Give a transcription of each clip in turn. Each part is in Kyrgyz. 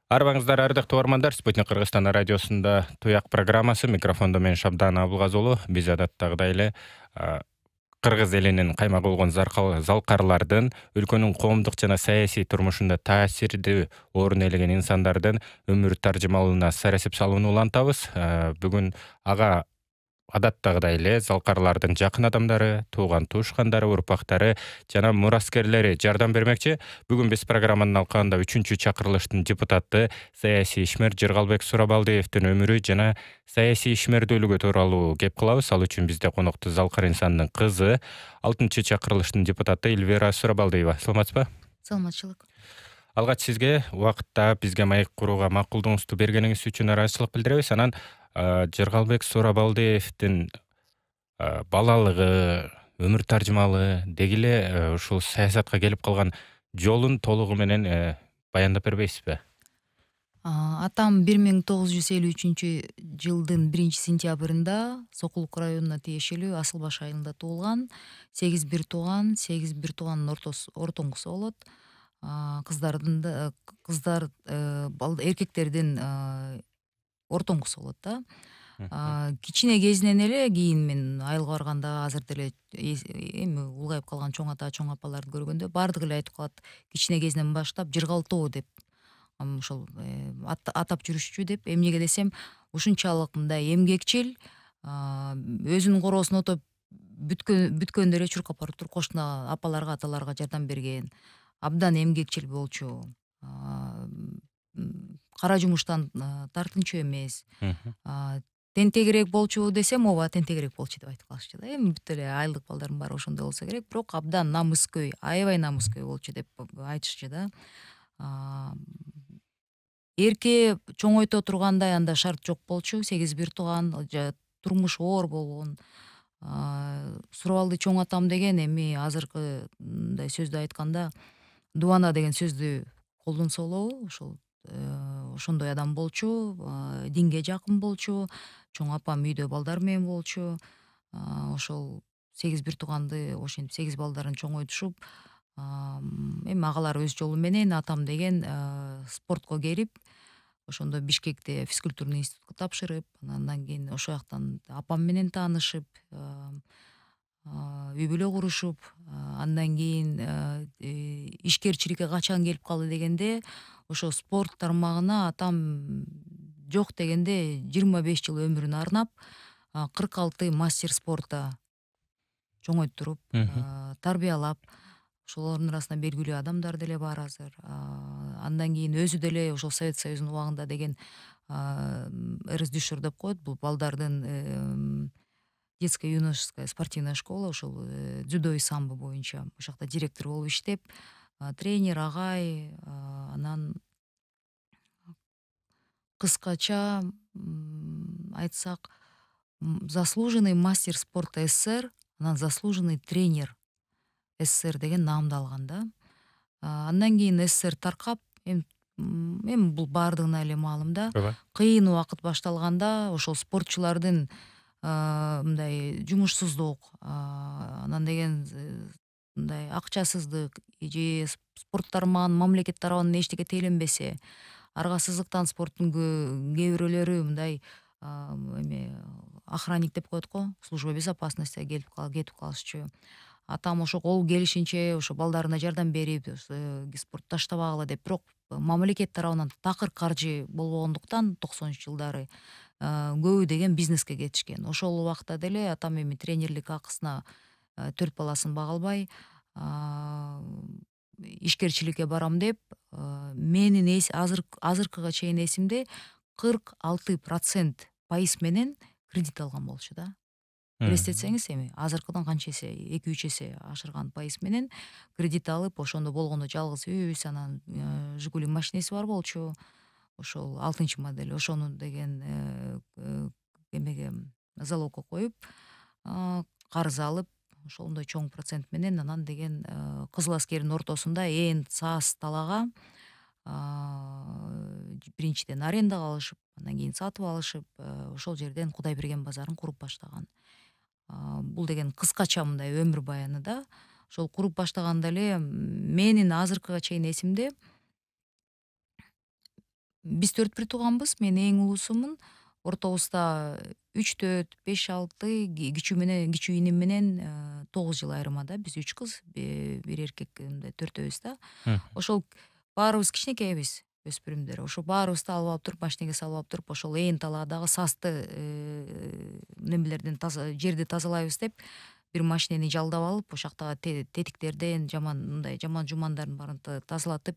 Арбаңыздар ардактуу угармандар, Спутник Кыргызстан радиосунда Туяк программасы, микрофондо мен Шабдан Абылгазы Биз адаттагыдай эле кыргыз элинин каймак болгон залкарлардын, өлкөнүн коомдук жана саясий турмушунда таасирдүү орун ээлеген инсандардын өмүр таржымалына сарасип салууну улантабыз. Бүгүн ага адаттагыдай эле залкарлардын жакын адамдары, тууган туушкандары, урпактары жана мураскерлери жардам бермекчи. Бүгүн биз программанын алкагында 3-чакырылыштын депутаты, саясий ишмер Жыргалбек Сурабалдиевдин өмүрү жана саясий ишмердүүлүгү тууралуу кеп кылабыз. Ал үчүн бизде конокту залкар инсандын кызы, 6-чакырылыштын депутаты Эльвира Сурабалдиева. Саламатсызбы? Саламатчылык. Алгач сизге убакытта бизге маек курууга макулдугуңузду бергениңиз үчүн ыраазычылык билдиребиз. Анан Жыргалбек Сурабалдиевдин балалыгы, өмүр таржымалы, деги эле ушул саясатка келип калган жолун толугу менен баяндап бербейсизби? Атам 1953 жылдын 1-сентябрында Сокулук районуна тиешелүү Асылбаш айылында туулган. 8 тууган, ортоңгусу болот. Эркектердин ортоңгусу болот да. Кичине кезинен эле кийин мен айылга барганда азыр деле эми улгайып калган чоң ата, чоң апаларды көргөндө баардыгы эле айтып калат. Кичине кезинен баштап Жыргалтоо деп ошол атап жүрүшчү деп. Эмнеге десем, ушунчалык мындай эмгекчил, өзүнүн короосун отоп бүткөндө эле чуркап барып туруп кошуна апаларга, аталарга жардам берген. Абдан эмгекчил болчу. Кара жумуштан тартынчу эмес. Тентегирээк болчу десем, ооба тентегирээк болчу деп айтып калышчу да. Эми бүт эле айылдык балдардын баары ошондой болсо керек, бирок абдан намыскөй, аябай намыскөй болчу деп айтышчу да. Эрке чоңойто тургандай анда шарт жок болчу. 8 тууган, турмушу оор болгон. Сурабалды чоң атам деген эми азыркы мындай сөздү айтканда дубана деген сөздү колдонсо болобу? Ошондой адам болчу, динге жакын болчу. Чоң апам үйдө балдар менен болчу. Ошол 8 тууганды ошентип 8 балдарын чоңойтушуп, эми агалар өз жолу менен атам деген спортко келип, ошондо Бишкекте физкультурный институтка тапшырып, андан кийин ошол жактан апам менен таанышып, үй бүлө курушуп, андан кийин ишкерчиликке качан келип калды дегенде, ошо спорт тармагына атам жок дегенде 25 жыл өмүрүн арнап, 46 мастер спорта чоңойттуруп, тарбиялап, ошолордун арасында белгилүү адамдар деле бар азыр. Андан кийин өзү деле ошол Совет Союзунун убагында деген РСДЮШР деп коет, бул балдардын детская юношеская спортивная школа, ошол дзюдо и самбо боюнча ошол жакта директор болуп иштеп, тренер, агай, анан кыскача айтсак, заслуженный мастер спорта СССР, анан заслуженный тренер СССР деген наамды алган да. Андан кийин СССР таркап, эми бул баардыгына эле маалым да. Кыйын убакыт башталганда ошол спортчулардын мындай жумушсуздук, анан деген мындай акчасыздык же спорт тармагынын мамлекет тарабынан эчтеке теленбесе, аргасыздыктан спорттун кээ бирөөлөрү мындай эме охранник деп коет го, служба безопасности кетип калышчу. Атам ошо колу келишинче ошо балдарына жардам берип, спортту таштабагыла деп, бирок мамлекет тарабынан такыр каржы болбогондуктан 90-жылдары көбү деген бизнеске кетишкен. Ошол убакта деле атам эми тренерлик акысына 4 баласын бага албай, ишкерчиликке барам деп, менин азыркыга чейин эсимде 46% пайыз менен кредит алган болчу да. Элестетсеңиз эми азыркыдан канча эсе, 2-3 эсе ашырган пайыз менен кредит алып, ошондо болгондо жалгыз үйүбүз, анан Жигули машинеси бар болчу. Ошол 6-модель, ошону деген эмеге залогко коюп, карыз алып, ошондой чоң процент менен анан деген Кызыл аскердин ортосунда ээн саас талаага биринчиден арендага алышып, андан кийин сатып алышып, ошол жерден Кудайберген базарын куруп баштаган. Бул деген кыскача мындай өмүр баяны да. Ошол куруп баштаганда эле менин азыркыга чейин эсимде, Биз 4 бир тууганбыз. Мен эң улуусумун. Ортобузда 3, 4, 5, 6 кичүү иним менен 9 жыл айырмада. Биз 3 кыз, бир эркек, мындай 4-өбүз да. Мгм. Ошол баарыбыз кичинекейбиз, өспүрүмдөр. Ошо баарыбызды алып алып туруп, машинеге салып алып туруп, ошол ээн талаадагы састы немелерден жерди тазалайбыз деп, бир машинени жалдап алып, ошол жактагы тетиктерден мындай жаман жумандардын баарын тазалатып,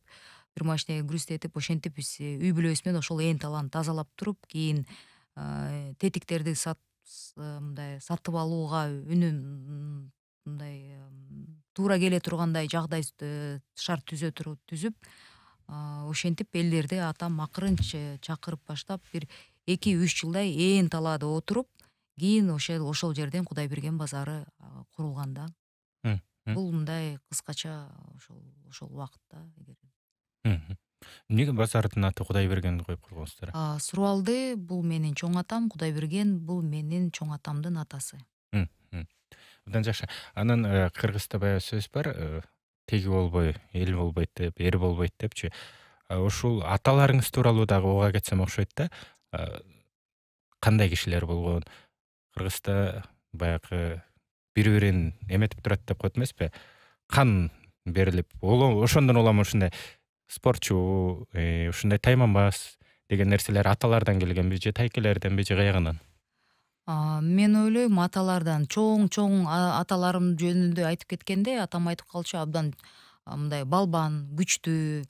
бир машинеге грузтетип, ошентип биз үй бүлөбүз менен ошол ээн талааны тазалап туруп, кийин тетиктерди мындай сатып алууга мындай туура келе тургандай жагдай шарт түзүп, ошентип элдерди атам акырын чакырып баштап, бир 2-3 жылдай ээн талаада отуруп, кийин ошол жерден Кудайберген базары курулган да. Мгм. Бул мындай кыскача ошол убакытта. Мгм. Эмнеге базардын аты Кудайбергенди коюп койгонсуздар? Суралды бул менин чоң атам, Кудайберген бул менин чоң атамдын атасы. Мгм. Абдан жакшы. Анан кыргызда баягы сөз бар, теги болбой эл болбойт деп, эр болбойт депчи. Ушул аталарыңыз тууралуу дагы уга кетсем окшойт да. Э, Кандай кишилер болгон? Кыргызда баягы бири-бирин эметип турат деп коет эмеспи? Кан берилип, ошондон улам ушундай спортчу, ушундай тайманбас деген нерселер аталардан келгенби же тайкелерденби же каягынан? Мен ойлойм, аталардан чоң аталарым жөнүндө айтып кеткенде, атам айтып калчу, абдан мындай балбан, күчтүү,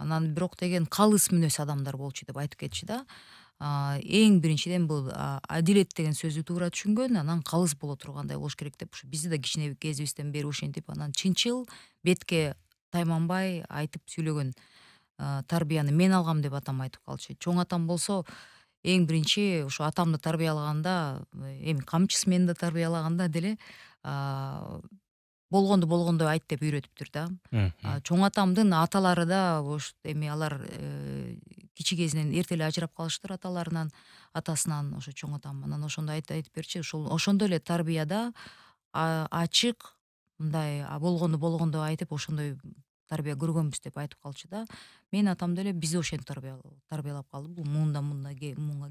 анан бирок деген калыс мүнөз адамдар болчу деп айтып кетчү да. Эң биринчиден бул адилет деген сөздү туура түшүнгөн, анан калыс боло тургандай болуш керек деп, ушу бизди да кичине кезибизден бери ошентип, анан чынчыл, бетке тайманбай айтып сүйлөгөн тарбияны мен алгам деп атам айтып калчу. Чоң атам болсо эң биринчи ушу атамды тарбиялаганда, эми камчысы менен да тарбиялаганда деле болгонду болгондой айт деп үйрөтүптүр да. Мгм. Чоң атамдын аталары да эми алар кичи кезинен эрте эле ажырап калыштыр аталарынан, атасынан, ошо чоң атам. Анан ошондо айтып берчү, ошондой эле тарбияда ачык, мындай болгонду болгондой айтып, ошондой тарбия көргөнбүз деп айтып калчу да. Менин атам деле бизди ошентип тарбиялап калды. Бул муундан муунга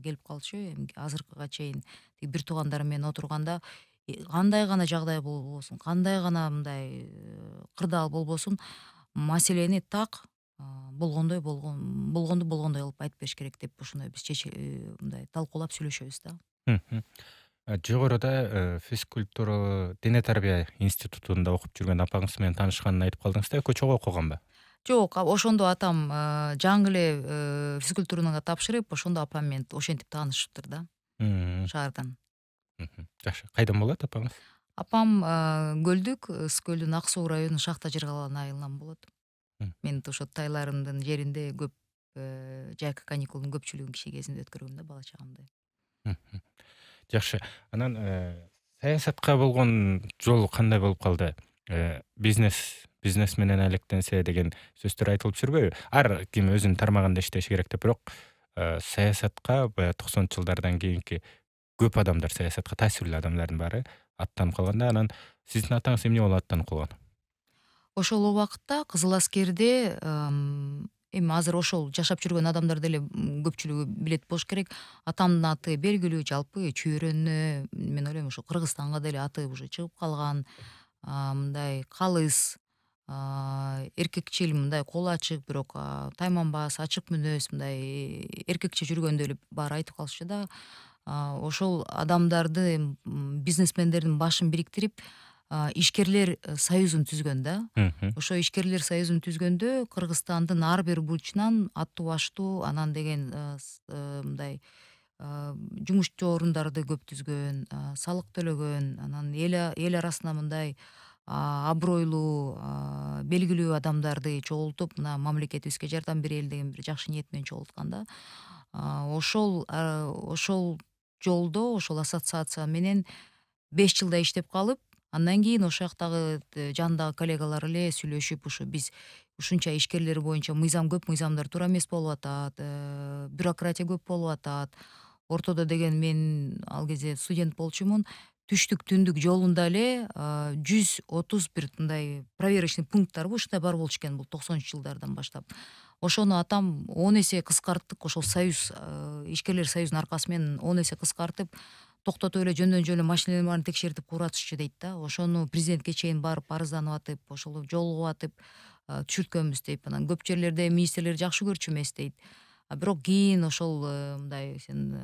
келип калчу. Эми азыркыга чейин тиги бир туугандарым менен отурганда, кандай гана жагдай болбосун, кандай гана мындай кырдаал болбосун, маселени так болгонду болгондой кылып айтып бериш керек деп, ошондой биз мындай талкуулап сүйлөшөбүз да. Мгм. Жогоруда физкультура, дене тарбия институтунда окуп жүргөн апаңыз менен таанышканын айтып калдыңыз да, экөө чогуу окуганбы? Жок, ошондо атам жаңы эле физкультурнага тапшырып, ошондо апам менен ошентип таанышыптыр да, Мгм. шаардан. Мгм. Жакшы. Кайдан болот апаңыз? Апам Көлдүк, Ысык көлдүн Ак суу району Шахта Жыргаловна айылынан болот. М. Мен ошо тайларымдын жеринде көп жайкы каникулдун көпчүлүгүн кичи кезинде өткөргөм да, бала чагымда. Мгм. Жакшы. Анан саясатка болгон жол кандай болуп калды? Бизнес менен алектенсе деген сөздөр айтылып жүрбөйбү? Ар ким өзүнүн тармагында иштеши керек деп, бирок саясатка баягы 90-жылдардан кийинки көп адамдар, саясатка таасирлүү адамдардын баары аттанып калган да. Анан сиздин атаңыз эмне болуп аттанып калган? Ошол убакытта Кызыл Аскерде эми азыр ошол жашап жүргөн адамдар деле көпчүлүгү билет болуш керек. Атамдын аты белгилүү, жалпы чөйрөнү, мен ойлойм ошо Кыргызстанга деле аты уже чыгып калган. Мындай калыс, эркекчил, мындай колу ачык, бирок тайманбас, ачык мүнөз, мындай эркекче жүргөндү эле баары айтып калышчу да. Ошол адамдарды, бизнесмендердин башын бириктирип, ишкерлер союзун түзгөн да. Мгм. Ошо ишкерлер союзун түзгөндө Кыргызстандын ар бир бурчунан аттуу баштуу, анан деген мындай жумушчу орундарды көп түзгөн, салык төлөгөн, анан эл арасына мындай абройлуу, белгилүү адамдарды чогултуп, мына мамлекетибизге жардам берели деген бир жакшы ниет менен чогулткан да. Ошол жолдо, ошол ассоциация менен 5 жылдай иштеп калып, андан кийин ошол жактагы жанындагы коллегалар эле сүйлөшүп, ушу биз ушунча ишкерлер боюнча мыйзам көп, мыйзамдар туура эмес болуп атат, бюрократия көп болуп атат. Ортодо деген мен ал кезде студент болчумун. түштүк түндүк жолунда эле 131 мындай проверочный пункттар ушундай бар болчу экен, бул 90 жылдардан баштап. Ошону атам 10 эсе кыскарттык, ошол союз ишкерлер союзунун аркасы менен 10 эсе кыскартып, токтотуп эле жөндөн жөн эле машиналардын баарын текшертип куратышчу дейт да. Ошону президентке чейин барып арызданып атып, ошол жолугуп атып түшүрткөнбүз дейт. Анан көп жерлерде министрлер жакшы көрчү эмес дейт. Бирок кийин ошол мындай сен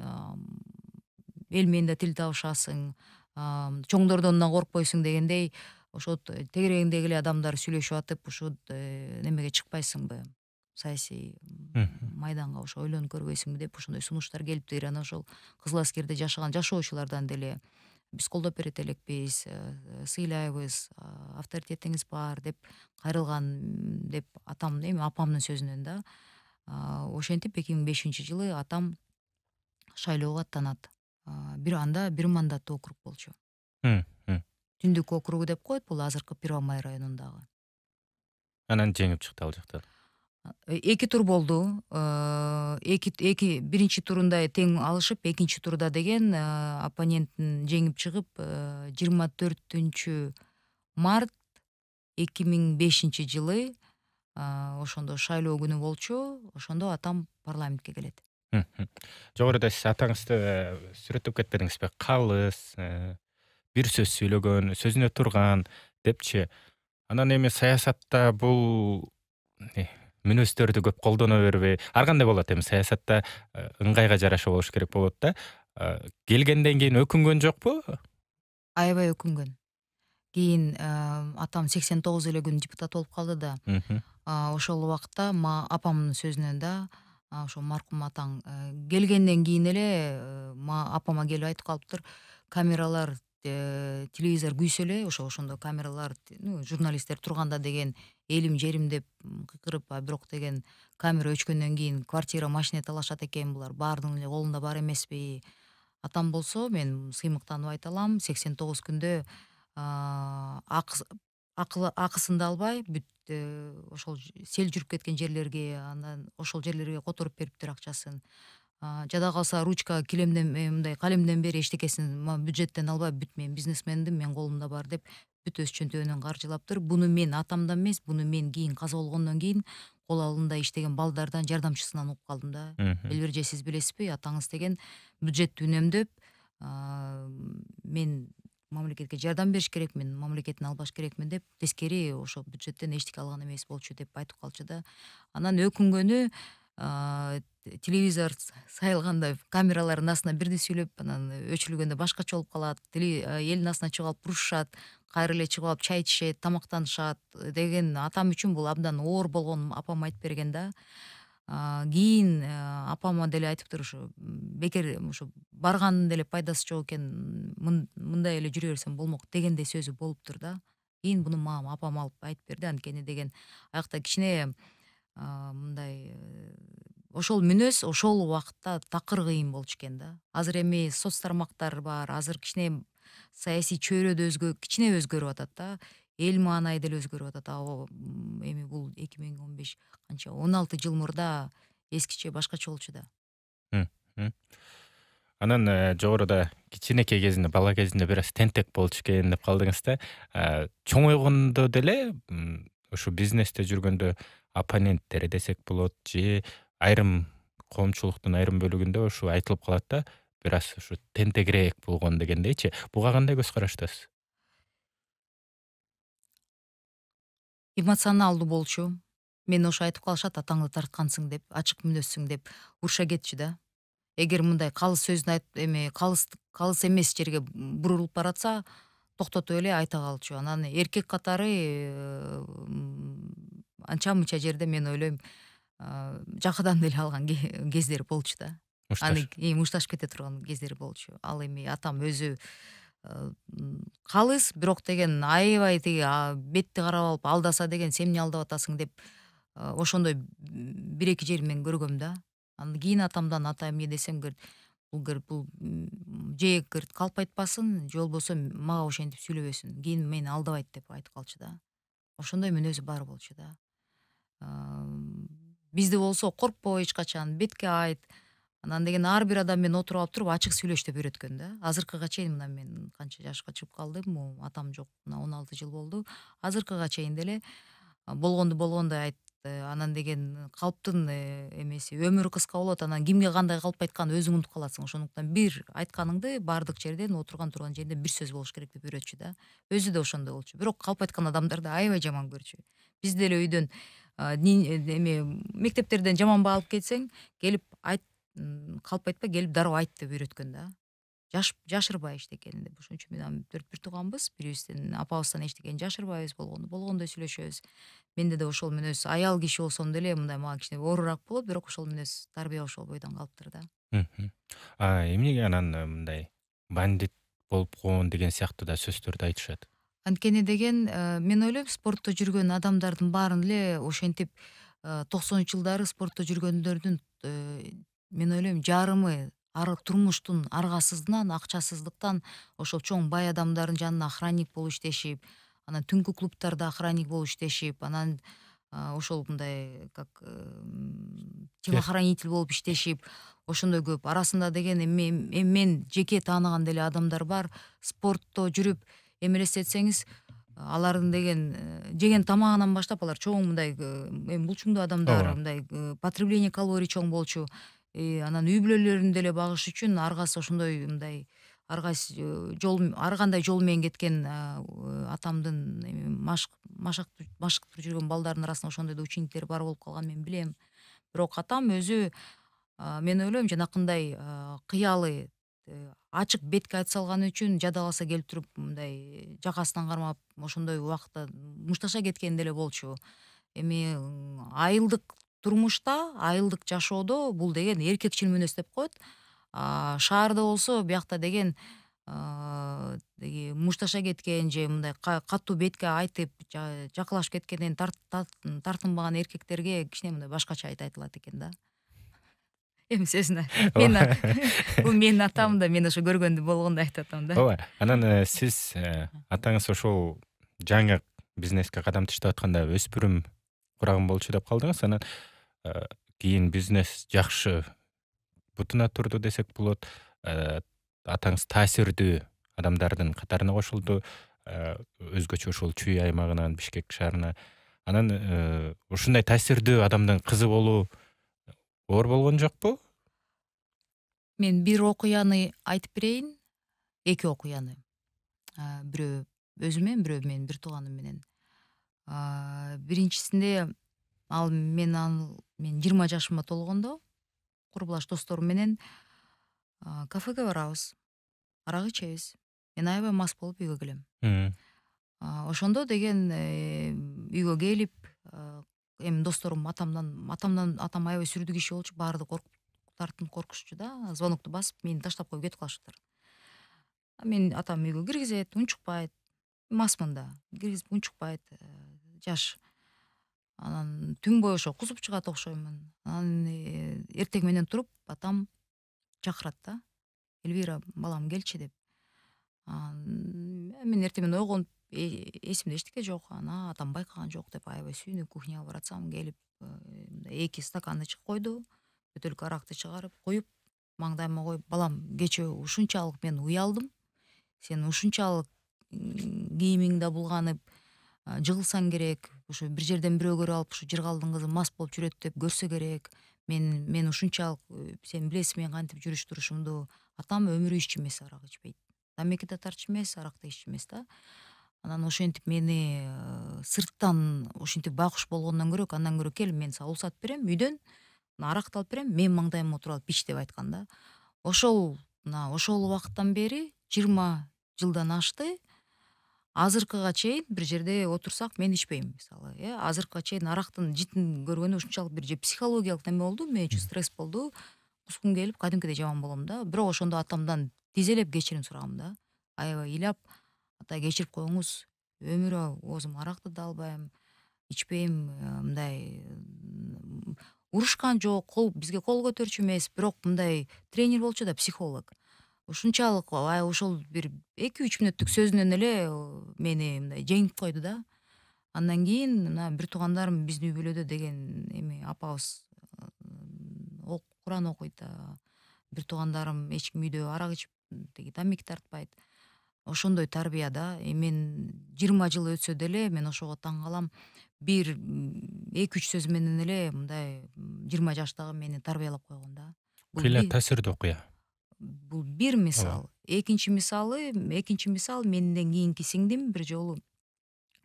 эл менен да тил табышасың, чоңдордон да коркпойсуң дегендей, ошо тегерегиңдеги эле адамдар сүйлөшүп атып, ушу немеге чыкпайсыңбы, саясий майданга ошо ойлонуп көрбөйсүңбү деп ошондой сунуштар келиптир. Анан ошол Кызыл Аскерде жашаган жашоочулардан деле биз колдоп берет элекпиз, сыйлайбыз, авторитетиңиз бар деп кайрылган деп атам эми апамдын сөзүнөн да. Ошентип 2005-жылы атам шайлоого аттанат. Бир анда бир мандаттуу округ болчу. Түндүк округу деп коет, бул азыркы Первомай районундагы. Анан жеңип чыкты ал жакта. 2 тур болду. Биринчи турунда тең алышып, экинчи турда деген оппонентин жеңип чыгып, 24-март 2005-жылы ошондо шайлоо күнү болчу. Ошондо атам парламентке келет. Жогоруда сиз атаңызды сүрөттөп кетпедиңизби? Калыс, бир сөз сүйлөгөн, сөзүнө турган депчи. Анан эми саясатта бул мүнөздөрдү көп колдоно бербей, ар кандай болот эми саясатта ыңгайга жараша болуш керек болот да. Келгенден кийин өкүнгөн жокпу? Аябай өкүнгөн. Кийин атам 89 эле күн депутат болуп калды да. Ошол убакта апамдын сөзүнөн да, ошо маркум атаң келгенден кийин эле апама келип айтып калыптыр. Камералар, телевизор күйсө эле, ошондо камералар, журналисттер турганда деген элим жерим деп кыйкырып, бирок деген камера өчкөндөн кийин квартира, машина талашат экен, булар баардыгынын эле колунда бар эмеспи? Атам болсо, мен сыймыктанып айта алам, 89 күндө акысын да албай, бүт ошол сел жүрүп кеткен жерлерге, анан ошол жерлерге которуп бериптир акчасын. Жада калса ручка, килемден, мындай калемден бери эчтекесин бюджеттен албай, бүт мен бизнесмендим, мен колумда бар деп бүт өз чөнтөгүнөн каржылаптыр. Буну мен атамдан эмес, буну мен кийин каза болгондон кийин кол алдында иштеген балдардан, жардамчысынан угуп калдым да. Элбир же сиз билесизби, атаңыз деген бюджетти үнөмдөп, мен мамлекетке жардам бериш керекмин, мамлекеттин албаш керекмин деп тескери ошо бюджеттен эчтеке алган эмес болчу деп айтып калчу да. Анан өкүнгөнү телевизор сайылганда камералардын астына бирди сүйлөп, анан өчүрүлгөндө башкача болуп калат. Элдин астына чыгып алып урушушат, кайра эле чыгып алып чай ичишет, тамактанышат деген атам үчүн бул абдан оор болгонун апам айтып берген да. Кийин апама деле айтыптыр, ошо бекер ошо барганын деле пайдасы жок экен, мындай эле жүрө берсем болмок дегендей сөзү болуптур да. Кийин буну мага апам алып айтып берди, анткени деген аякта кичине мындай ошол мүнөз ошол убакытта такыр кыйын болчу экен да. Азыр эми соц тармактар бар, азыр кичине саясий чөйрө да кичине өзгөрүп атат да. Эл маанайы деле өзгөрүп атат. Эми бул 2015 канча 16 жыл мурда эскиче башкача болчу да. Анан жогоруда кичинекей кезинде, бала кезинде бир аз тентек болчу экен деп калдыңыз да. Чоңойгондо деле ушу бизнесте жүргөндө оппоненттери десек болот, же айрым коомчулуктун айрым бөлүгүндө ушу айтылып калат да, бир аз ушу тентегирээк болгон дегендейчи. Буга кандай көз караштасыз? Эмоционалдуу болчу. Мен ошо айтып калышат, атаңды тарткансың деп, ачык мүнөзсүң деп уруша кетчү да. Эгер мындай калыс сөзүн айтып, калыс эмес жерге бурулуп баратса, токтотуп эле айта калчу. Анан эркек катары анча мынча жерде мен ойлойм, жакыдан деле алган кездери болчу да. Аны мушташып кете турган кездери болчу. Ал эми атам өзү калыс, бирок деген аябай тиги бетти карап алып алдаса деген, сен эмне алдап атасың деп ошондой бир эки жерин мен көргөм да. Анан кийин атамдан ата эмне десем, бул жек калп айтпасын, же болбосо мага ошентип сүйлөбөсүн, кийин мени алдабайт деп айтып калчу да. Ошондой мүнөзү бар болчу да. Бизде болсо коркпо эч качан, бетке айт, Анан деген ар бир адам менен отуруп алып туруп ачык сүйлөш деп үйрөткөн да. Азыркыга чейин мына мен канча жашка чыгып калдым, могу атам жок, мына 16 жыл болду. Азыркыга чейин деле болгонду болгондой айт. Анан деген калптын эмеси өмүрү кыска болот. Анан кимге кандай калп айтканын өзүң унутуп каласың. Ошондуктан бир айтканыңды баардык жерден отурган турган жерден бир сөз болуш керек деп үйрөтчү да. Өзү да ошондой болчу. Бирок калп айткан адамдарды аябай жаман көрчү. Биз деле үйдөн эме мектептерден жаман баа алып келсең, келип айт, калп айтпай келип дароо айт деп үйрөткөн да. Жашырбай эчтекени деп. Ошон үчүн мен төрт бир тууганбыз. Бирибизден апабыздан эчтекени жашырбайбыз, болгондой сүйлөшөбүз. Менде да ошол мүнөз аял киши болсом деле мындай мага кичине оорураак болот, бирок ошол мүнөз тарбия ошол бойдон калыптыр да. Мгм. Эмнеге анан мындай бандит болуп койгон деген сыяктуу да сөздөрдү айтышат? Анткени деген мен ойлойм спортто жүргөн адамдардын баарын эле ошентип 90 жылдары спортто жүргөндөрдүн мен ойлойм жарымы турмуштун аргасыздыгынан, акчасыздыктан ошол чоң бай адамдардын жанына охранник болуп иштешип, анан түнкү клубтарда охранник болуп иштешип, анан ошол мындай как телохранитель болуп иштешип, ошондой көп. Арасында деген эми мен жеке тааныган деле адамдар бар. Спортто жүрүп эмелестетсеңиз, алардын деген жеген тамагынан баштап алар чоң мындай эми булчуңдуу адамдар, Ооба. мындай потребление калорий чоң болчу. Анан үй бүлөлөрүн деле багыш үчүн ар кайсы ошондой мындай ар кайсы ар кандай жол менен кеткен атамдын машыктырып жүргөн балдардын арасында ошондой да учениктери бар болуп калганын мен билем. Бирок атам өзү мен ойлойм жанакындай кыялы ачык бетке айта салганы үчүн жадаласа келип туруп мындай жакасынан кармап ошондой убакытта мушташа кеткен деле болчу. Эми айылдык турмушта, айылдык жашоодо бул деген эркекчил мүнөз деп коет. Шаарда болсо биякта деген мушташа кеткен же мындай катуу бетке айтып жакылашып кеткенден тартынбаган эркектерге кичине мындай башкача айтылат экен да. Эми сөзүнө мен бул менин атам да, мен ошо көргөндү болгондой айтып атам да. Ооба. Анан сиз атаңыз ошол жаңы бизнеске кадам таштап атканда өспүрүм курагым болчу деп калдыңыз. Анан кийин бизнес жакшы бутуна турду десек болот. Атаңыз таасирдүү адамдардын катарына кошулду. Өзгөчө ошол Чүй аймагынан Бишкек шаарына. Анан ушундай таасирдүү адамдын кызы болуу оор болгон жокпу? Мен бир окуяны айтып берейин, эки окуяны. Бирөө өзүм менен, бирөө менин бир тууганым менен. Биринчисинде мен 20 жашыма толгондо курбулаш досторум менен кафеге барабыз. Арак ичебиз. Мен аябай мас болуп үйгө келем. Ошондо деген үйгө келип эми досторум атам аябай сүрдүү киши болчу, баары тартынып коркушчу да. Звонокту басып мени таштап коюп кетип калышыптыр. Мен атам үйгө киргизет, унчукпайт. Масмын да. Киргизип унчукпайт, жаш. Анан түн бою ошо кузуп чыгат окшоймун. Анан эртең менен туруп атам чакырат да. Эльвира, балам келчи деп. Мен эртең менен ойгонуп эсимде эчтеке жок. Атам байкаган жок деп аябай сүйүнүп кухняга баратсам, келип эки стакан ичип койду. Бөтөлкө аракты чыгарып коюп, маңдайыма коюп, балам, кечээ ушунчалык мен уялдым. Сен ушунчалык кийимиңди булганып жыгылсаң керек. Ошо бир жерден бирөө көрүп алып, ушу жыргалдын кызы мас болуп жүрөт деп көрсө керек. Мен ушунчалык сен билесиң мен кантип жүрүш турушумду. Атам өмүрү иччи эмес, арак ичпейт. Тамеки да тартчу эмес, арак да иччи эмес да. Анан ошентип мени сырттан ушинтип байкуш болгондон көрө, андан көрө кел мен сага уруксат берем үйдөн, аракты алып берем, мен маңдайыма отуруп алып ич деп айткан да. Ошол убакыттан бери 20 жылдан ашты. Азыркыга чейин бир жерде отурсак мен ичпейм мисалы. Азыркыга чейин арактын житин көргөнү ушунчалык бир же психологиялык неме болду, мен үчүн стресс болду. Кускум келип кадимкидей жаман болом да. Бирок ошондо атамдан тизелеп кечирим сурагам да. Аябай ыйлап, атай кечирип коюңуз, өмүрү оозума аракты да албайм, ичпейм, мындай урушкан жок, бизге кол көтөрчү эмес, бирок мындай тренер болчу да, психолог. Ушунчалык ошол бир 2-3 мүнөттүк сөзүнөн эле мени мындай жеңип койду да. Андан кийин мына бир биздин үй бүлөдө деген эми апабыз Куран окуйт, бир туугандарым эч ким үйдө арак ичип тиги тамеки тартпайт. Ошондой тарбия да. Мен 20 жыл өтсө деле мен ошого таң калам. Бир 2-3 сөз менен эле мындай 20 жаштагы мени тарбиялап койгон да. Бул Кыйла таасирдүү окуя. бул бир мисал. Экинчи мисал менден кийинки сиңдим бир жолу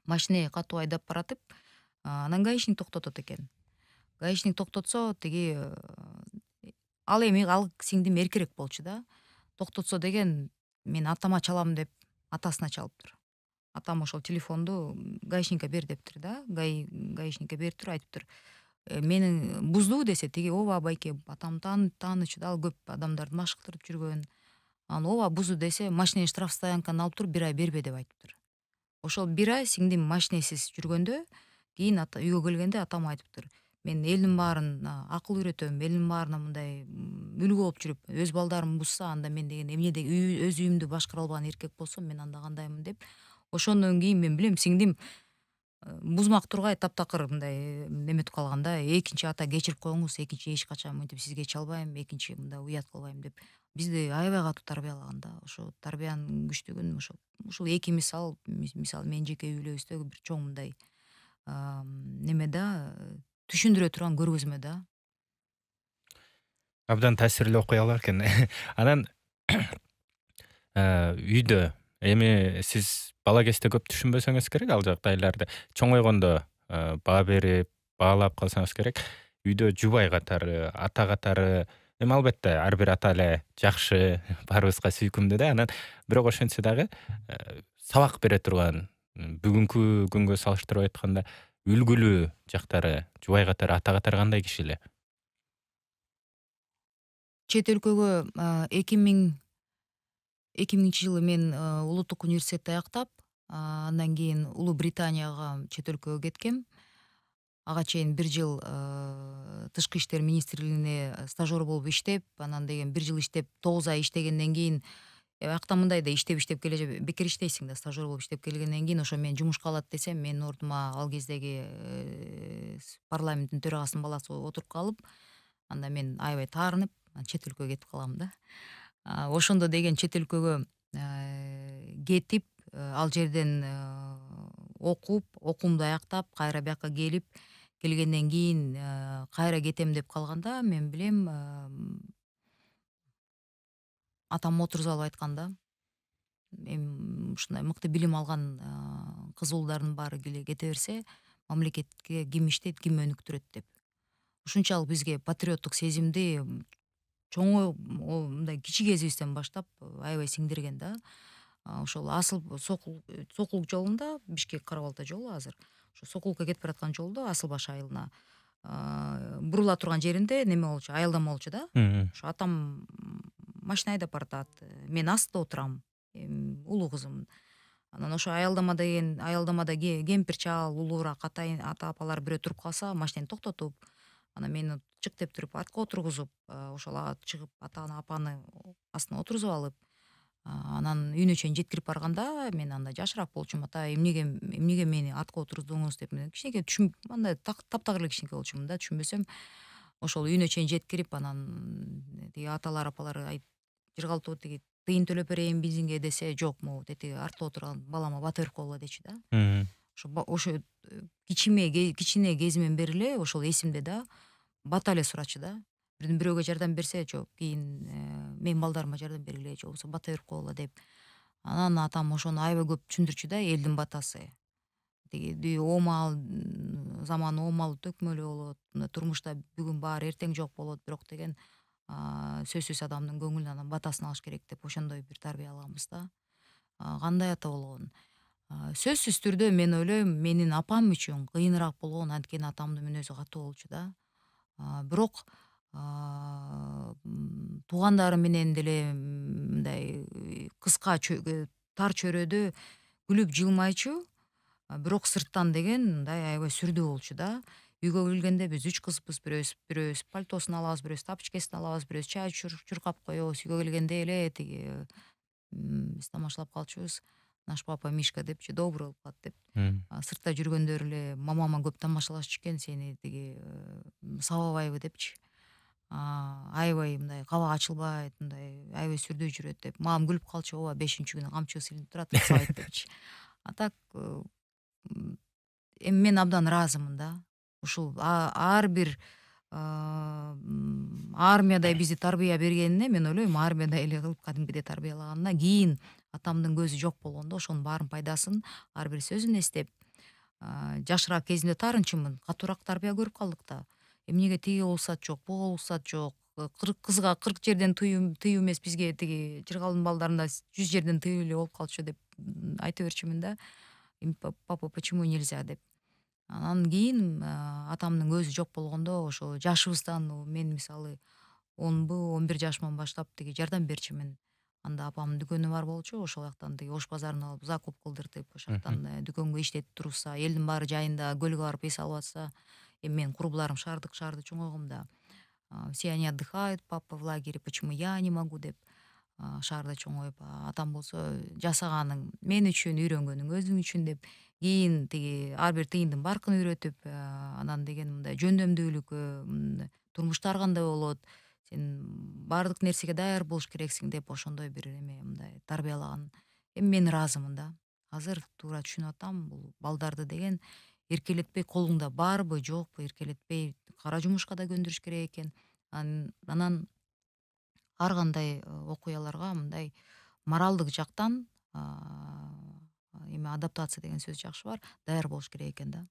машине катуу айдап баратып, анан гаишник токтотот экен. Гаишник токтотсо тиги ал эми ал сиңдим эркирээк болчу да. Токтотсо деген мен атама чалам деп атасына чалыптыр. Атам ошол телефонду гаишникке бер дептир да. Гаишникке бериптир, айтыптыр. Мени бузду десе тиги ооба байке атам таанычу да, ал көп адамдарды машыктырып жүргөн. Анан ооба бузду десе машинени штраф стоянкадан алып туруп 1 ай бербе деп айтыптыр. Ошол 1 ай сиңдим машинесиз жүргөндө кийин үйгө келгенде атам айтыптыр. Мен элдин баарын акыл үйрөтөм, элдин баарына мындай үлгү болуп жүрүп, өз балдарым бузса анда мен деген эмнеде өз үйүмдү башкара албаган эркек болсом мен анда кандаймын деп. Ошондон кийин мен билем сиңдим бузмак тургай таптакыр мындай неметип калган да. Экинчи ата кечирип коюңуз, экинчи эч качан мынтип сизге чалбайм, экинчи мындай уят кылбайм деп. Бизди аябай катуу тарбиялаган да. Ошо тарбиянын күчтүгүн ушул эки мисал менин жеке үй бүлөбүздөгү бир чоң мындай неме да, түшүндүрө турган көргөзмө да. Абдан таасирлүү окуялар экен. Анан үйдө эми сиз бала кезде көп түшүнбөсөңүз керек ал жагдайларды. Чоңойгондо баа берип, баалап калсаңыз керек. Үйдө жубай катары, ата катары, эми албетте ар бир ата эле жакшы, баарыбызга сүйкүмдүү да. Анан бирок ошентсе дагы сабак бере турган, бүгүнкү күнгө салыштырып айтканда үлгүлүү жактары, жубай катары, ата катары кандай кишилер? Чет өлкөгө 2000 жылы мен улуттук университетти аяктап, андан кийин Улуу Британияга чет өлкөгө кеткем. Ага чейин 1 жыл тышкы иштер министрлигине стажер болуп иштеп, анан деген 1 жыл иштеп, 9 ай иштегенден кийин аякта мындай да иштеп келе бекер иштейсиң да, стажер болуп иштеп келгенден кийин ошо мен жумушка алат десем, менин ордума ал кездеги парламенттин төрагасынын баласы отуруп калып, анда мен аябай таарынып чет өлкөгө кетип калам да. Ошондо деген чет өлкөгө кетип, ал жерден окуп, окуумду аяктап, кайра бияка келгенден кийин кайра кетем деп калганда, мен билем атам отургузуп алып айткан да. Эми ушундай мыкты билим алган кыз уулдардын баары кете берсе, мамлекетке ким иштейт, ким өнүктүрөт деп. Ушунчалык бизге патриоттук сезимди мындай кичи кезибизден баштап аябай сиңдирген да. Ошол Асыл Сокулук жолунда, Бишкек Кара Балта жолу азыр. Ошо Сокулукка кетип бараткан жолдо Асыл Баш айылына бурула турган жеринде неме болчу, аялдама болчу да. Ошо атам машина айдап баратат. Мен астта отурам. Улуу кызым. Анан ошо аялдамада кемпир чал, улуураак ата апалар бирөө туруп калса, машинени токтотуп, анан мени чык деп туруп артка отургузуп, ошол чыгып атаны апаны астына отургузуп алып, анан үйүнө чейин жеткирип барганда мен анда жашыраак болчумун. Ата эмнеге мени артка отургуздуңуз деп, мен кичинекей андай таптакыр эле кичинекей болчумун да, түшүнбөсөм. Ошол үйүнө чейин жеткирип, анан тиги аталар апалар жыргалтуу тиги тыйын төлөп берейин бензинге десе, жок, могу тетиги артта отурган балама бата берип койгула дечү да. Ошо кичине кезимен бери эле ошол эсимде да. Бата эле сурачу да. Бирөөгө жардам берсе, жок, кийин менин балдарыма жардам бергиле, же болбосо бата берип койгула деп. Анан атам ошону аябай көп түшүндүрчү да, элдин батасы. Тиги заман оомалуу төкмөлүү болот. Турмушта бүгүн бар, эртең жок болот, бирок деген сөзсүз адамдын көңүлүн анан батасын алыш керек деп ошондой бир тарбия алганбыз да. Кандай ата болгон? Сөзсүз түрдө мен ойлойм, менин апам үчүн кыйыныраак болгон, анткени атамдын мүнөзү катуу болчу да. Бирок туугандары менен деле мындай кыска тар чөйрөдө күлүп жылмайчу, бирок сырттан деген мындай аябай сүрдүү болчу да. Үйгө келгенде биз 3 кызбыз, бирөөбүз пальтосун алабыз, бирөөбүз тапочкесин алабыз, бирөөбүз чай чуркап коебуз. Үйгө келгенде эле тиги биз тамашалап калчубуз. Наш папа Мишка депчи, добрый болуп калат деп. Сыртта жүргөндөр эле мамама көп тамашалашчу экен, сени тиги сабабайбы депчи. аябай мындай кабак ачылбайт, мындай аябай сүрдөй жүрөт деп. Мамам күлүп калчу, ооба 5-күнү камчысы силинип турат, уксабайт депчи. А так эми мен абдан ыраазымын да. Ушул ар бир армиядай бизди тарбия бергенине мен ойлойм, армиядай эле кылып кадимгидей тарбиялаганына, кийин атамдын көзү жок болгондо ошонун баарынын пайдасын ар бир сөзүн эстеп, жашыраак кезимде таарынчумун, катуураак тарбия көрүп калдык да. Эмнеге тиги уруксат жок, буга уруксат жок, 40 кызга 40 жерден тыюу эмес, бизге тиги Жыргалдын балдарында 100 жерден тыюу эле болуп калчу деп айта берчүмүн да. Папа, почему нельзя деп. Анан кийин атамдын көзү жок болгондо ошо жашыбыздан мен мисалы 11 жашыман баштап тиги жардам берчүмүн. Анда апамдын дүкөнү бар болчу, ошол жактан тиги Ош базарына алып закуп кылдыртып, ошол жактан дүкөнгө иштетип турса, элдин баары жайында көлгө барып эс алып атса, эми менин курбуларым шаарды чоңойгом да. Все они отдыхают, папа в лагере, почему я не могу деп шаарда чоңоюп, атам болсо жасаганың мен үчүн, үйрөнгөнүң өзүң үчүн деп кийин тиги ар бир тыйындын баркын үйрөтүп, анан деген мындай жөндөмдүүлүккө, турмушта ар кандай болот, сен баардык нерсеге даяр болуш керексиң деп ошондой бир эме мындай тарбиялаган. Эми мен ыраазымын да. Азыр туура түшүнүп атам, бул балдарды деген эркелетпей, колуңда барбы жокпу эркелетпей кара жумушка да көндүрүш керек экен. Анан ар кандай окуяларга мындай моралдык жактан эме адаптация деген сөз жакшы бар, даяр болуш керек экен да.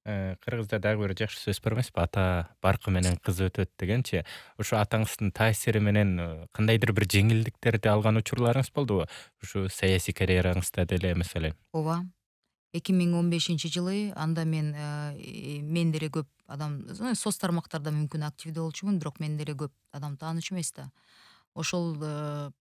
Кыргызда дагы бир жакшы сөз бар эмеспи? Ата баркы менен кыз өтөт дегенчи. Ушу атаңыздын таасири менен кандайдыр бир жеңилдиктерди алган учурларыңыз болдубу? Ушу саясий карьераңызда деле маселен. Ооба. 2015-жылы анда мен мен деле көп адам соц тармактарда мүмкүн активдүү болчумун, бирок мен деле көп адам таанычу эмес да. Ошол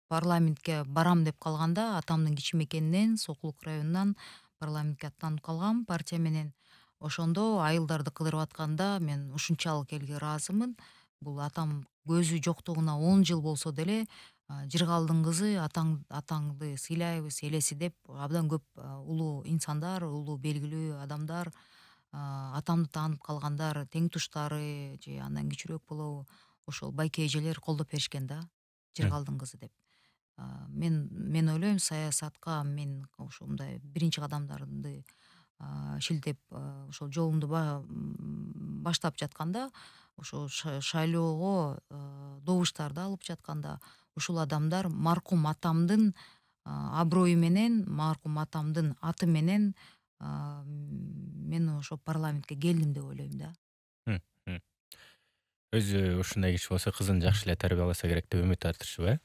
парламентке барам деп калганда атамдын кичимекенинен Сокулук районунан парламентке аттанып калгам партия менен. Ошондо айылдарды кыдырып атканда мен ушунчалык элге ыраазымын. Бул атам көзү жоктугуна 10 жыл болсо деле Жыргалдын кызы атаңды сыйлайбыз элеси деп абдан көп улуу инсандар, улуу белгилүү адамдар, атамды таанып калгандар, тең туштары же андан кичүүрөөк болобу, ошол байке эжелер колдоп беришкен да, Жыргалдын кызы деп. Мен ойлойм, саясатка мен ошо мындай биринчи кадамдарды шилтеп ошол жолумду баштап жатканда, ошо шайлоого добуштарды алып жатканда ушул адамдар маркум атамдын аброю менен, маркум атамдын аты менен мен ошо парламентке келдим деп ойлойм да. Мгм. Өзү ушундай киши болсо кызын жакшы эле тарбияласа керек деп үмүт артышып, э?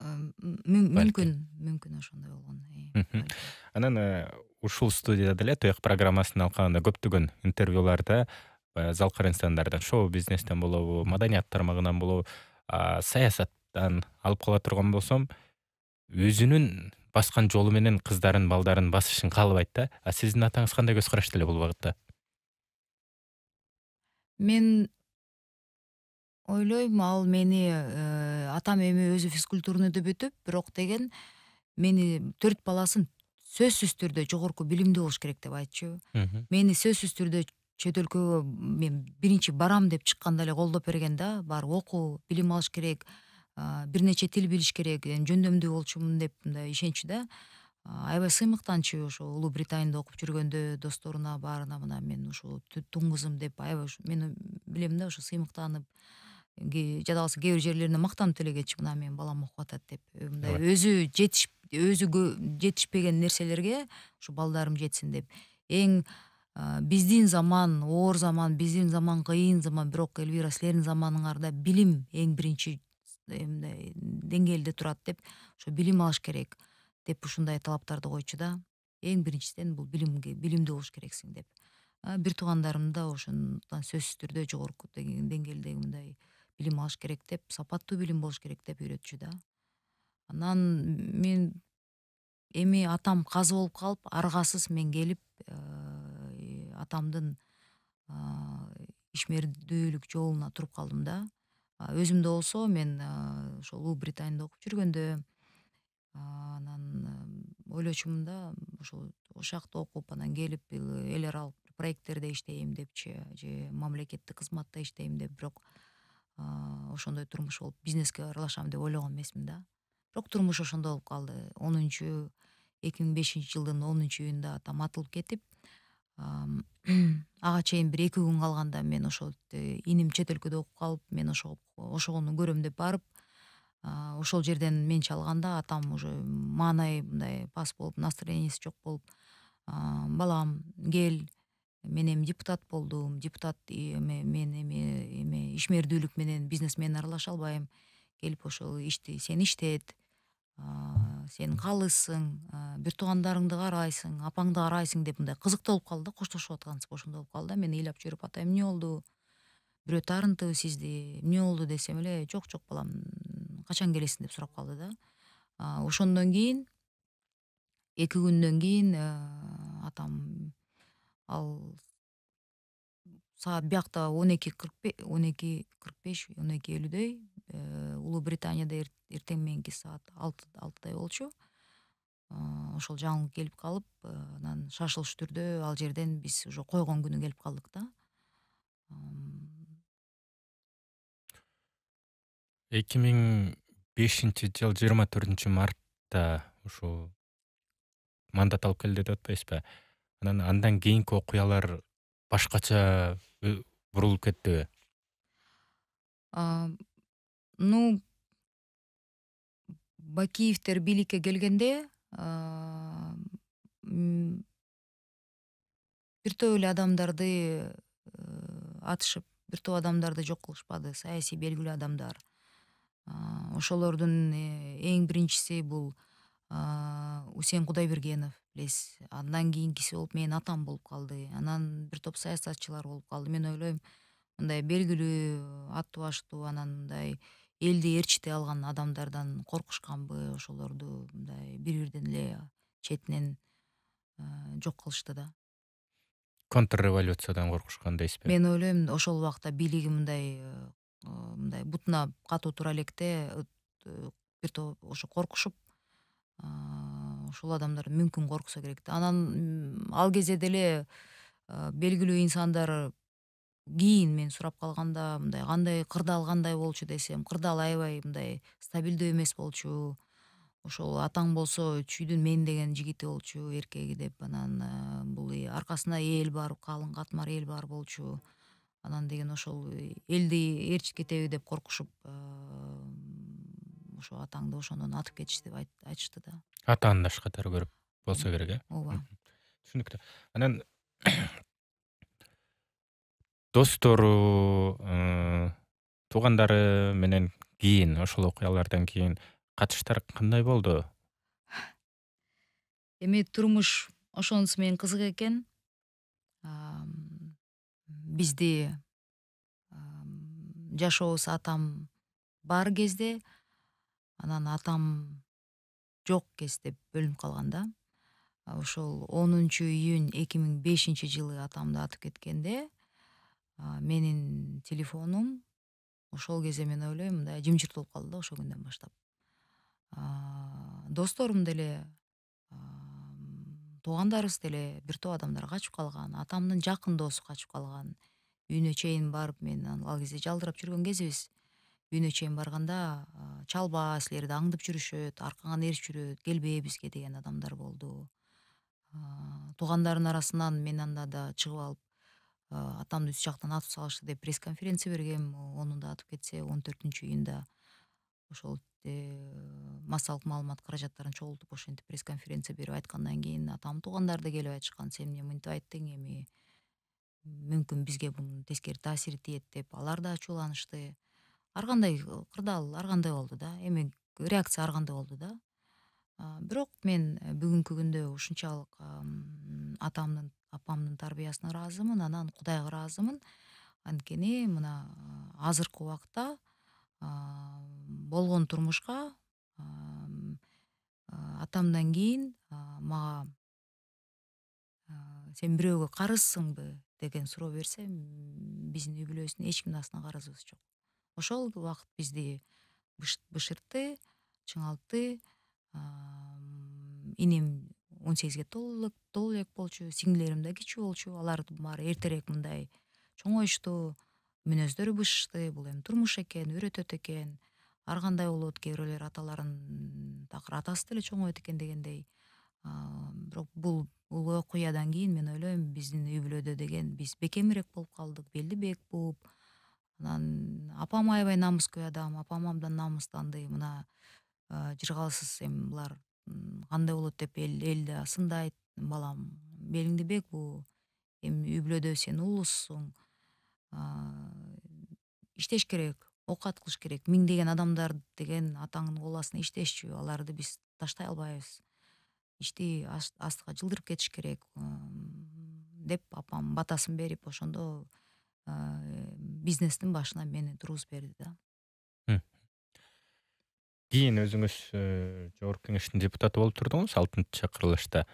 Мүмкүн ошондой болгон. Анан ушул студияда деле Туяк программасынын алкагында көптөгөн интервьюларда залкар инсандардан, шоу бизнестен болобу, маданият тармагынан болобу, саясаттан алып кала турган болсом, өзүнүн баскан жолу менен кыздарын, балдарын басышын каалабайт да. Сиздин атаңыз кандай көз карашта эле бул багытта? Мен ойлойм, ал мени атам эми өзү физкультурныйды бүтүп, бирок деген мени 4 баласын сөзсүз түрдө жогорку билимдүү болуш керек деп айтчу. Мени сөзсүз түрдө чөт өлкөгө мен биринчи барам деп чыкканда эле колдоп берген да. Барып окуу, билим алыш керек, бир нече тил билиш керек, жөндөмдүү болчумун деп мындай ишенчү да. Аябай сыймыктанчу ошо Улуу Британияда окуп жүргөндө досторуна баарына мына мен ушул туң кызым деп аябай мен билем да, ошо сыймыктанып, жада калса кээ бир жерлерине мактанып деле кетчү, мына менин балам окуп атат деп. Мындай өзү жетишпеген нерселерге ушу балдарым жетсин деп. Эң биздин заман оор заман, биздин заман кыйын заман, бирок Элвира силердин заманыңарда билим эң биринчи мындай деңгээлде турат деп, ошо билим алыш керек деп ушундай талаптарды койчу да. Эң биринчиден бул билимдүү болуш керексиң деп. Бир туугандарым да ошондон сөзсүз түрдө жогорку деңгээлдеги мындай билим алыш керек деп, сапаттуу билим болуш керек деп үйрөтчү да. Анан мен эми атам казы болуп калып, аргасыз мен келип атамдын ишмердүүлүк жолуна туруп калдым да. Өзүмдө болсо мен ошо Улуу Британияда окуп жүргөндө анан ойлочумун да, ошол жакта окуп анан келип эл аралык проекттерде иштейм депчи, же мамлекеттик кызматта иштейм деп, бирок ошондой турмуш болуп бизнеске аралашам деп ойлогон эмесмин да. Бирок турмуш ошондой болуп калды. 2005 жылдын 10-июнунда атам атылып кетип, ага чейин бир 2 күн калганда мен ошол иним чет өлкөдө окуп калып, мен ошону көрөм деп барып, ошол жерден мен чалганда атам уже маанай мындай пас болуп, настроенияси жок болуп, балам кел, мен эми депутат болдум, депутат мен эми ишмердүүлүк менен бизнес менен аралаша албайм, келип ошол ишти сен иштет, сен калыссың, бир туугандарыңды карайсың, апаңды карайсың деп мындай кызыктуу болуп калды да, коштошуп аткансып ошондой болуп калды да. Мен ыйлап жүрүп атайм эмне болду, бирөө таарынтыбы сизди, эмне болду десем эле жок жок балам, качан келесиң деп сурап калды да. Ошондон кийин 2 күндөн кийин атам ал саат биякта 12:45, 12:50дөй Улуу Британияда эртең мененки саат 6-дай болчу. Ошол жаңылык келип калып, анан шашылыш түрдө ал жерден биз уже койгон күнү келип калдык да. 2005-жыл 24-мартта ушул мандат алып келди деп атпайсызбы? Андан кийинки окуялар башкача бурулуп кеттиби? Ну, Бакиевдер бийликке келгенде бир топ эле адамдарды атышып, бир топ адамдарды жок кылышпады, саясий белгилүү адамдар. Ошолордун эң биринчиси бул Усен Кудайбергенов, билесиз. Андан кийинкиси болуп менин атам болуп калды. Анан бир топ саясатчылар болуп калды. Мен ойлойм, мындай белгилүү, аттуу баштуу, анан мындай элди ээрчите алган адамдардан коркушканбы, ошолорду мындай бири-бирден эле четинен жок кылышты да. Контрреволюциядан коркушкан дейсизби? Мен ойлойм, ошол убакта бийлиги мындай бутуна катуу тура электе бир топ ошо коркушуп, ошол адамдар мүмкүн корксо керек да. Анан ал кезде деле белгилүү инсандар кийин мен сурап калганда мындай кандай кырдаал кандай болчу десем, кырдаал аябай мындай стабилдүү эмес болчу. Ошол атаң болсо чүйдүн мен деген жигити болчу, эркеги деп. Анан бул аркасына эл бар, калың катмар эл бар болчу. Анан деген ошол элди ээрчип кетеби деп коркушуп, ошо атаңды ошондон атып кетишти деп айтышты да. Атаандаш катары көрүп болсо керек, э? Ооба. Түшүнүктүү. Анан достору, туугандары менен кийин, ошол окуялардан кийин катыштар кандай болду? Эми турмуш ошонусу менен кызык экен. Бизди жашообуз атам бар кезде, анан атам жок кезде бөлүнүп калган да. Ошол 10-июнь 2005-жылы атамды атып кеткенде, менин телефонум ошол кезде мен ойлойм мындай жымжырт болуп калды да ошол күндөн баштап. Досторум деле, туугандарыбыз деле бир топ адамдар качып калган, атамдын жакын досу качып калган. Үйүнө чейин барып, мен ал кезде жалдырап жүргөн кезибиз. Үйүнө чейин барганда, чалба, силерди аңдып жүрүшөт, аркаңан ээрчип жүрөт, келбе бизге деген адамдар болду. Туугандардын арасынан мен анда да чыгып алып, атамды үс жактан атып салышты деп пресс-конференция бергем. Ону да атып кетсе 14-июнда ошол массалык маалымат каражаттарын чогултуп ошентип пресс-конференция берип айткандан кийин атамдын туугандары да келип айтышкан, сен эмне мынтип айттың, эми мүмкүн бизге бунун тескери таасири тиет деп алар да ачууланышты. Ар кандай кырдаал ар кандай болду да, эми реакция ар кандай болду да. Бирок мен бүгүнкү күндө ушунчалык атамдын, апамдын тарбиясына ыраазымын, анан Кудайга ыраазымын. Анткени мына азыркы убакта болгон турмушка атамдан кийин мага сен бирөөгө карызсыңбы деген суроо берсе, биздин үй бүлөсүнө эч кимдин астына карызыбыз жок. Ошол убакыт бизди бышыртты, чыңалтты. Иним 18-ге толуу элек болчу, сиңдилерим да кичүү болчу. Алар баары эртерээк мындай чоңоюшту. мүнөздөрү бышышты, бул эми турмуш экен, үйрөтөт экен. Ар кандай болот, кээ бирөөлөр аталарын такыр атасы деле чоңойт экен дегендей. Бирок бул окуядан кийин мен ойлойм, биздин үй бүлөдө деген биз бекемирээк болуп калдык, белди бек бууп. Анан апам аябай намыскөй адам, апам абдан намыстанды. Мына жыргалсыз эми булар кандай болот деп эл да сындайт. Балам, белиңди бек буу. Эми үй бүлөдө сен улуссуң. Аа, Иштеш керек, оокат кылыш керек. Миңдеген адамдар деген атаңдын кол астында иштешчү. Аларды биз таштай албайбыз. Ишти астыга жылдырып кетиш керек, деп апам батасын берип, ошондо бизнестин башына мени тургузуп берди да. М. Кийин өзүңүз жогорку кеңештин депутаты болуп турдуңуз 6-чакырылышта.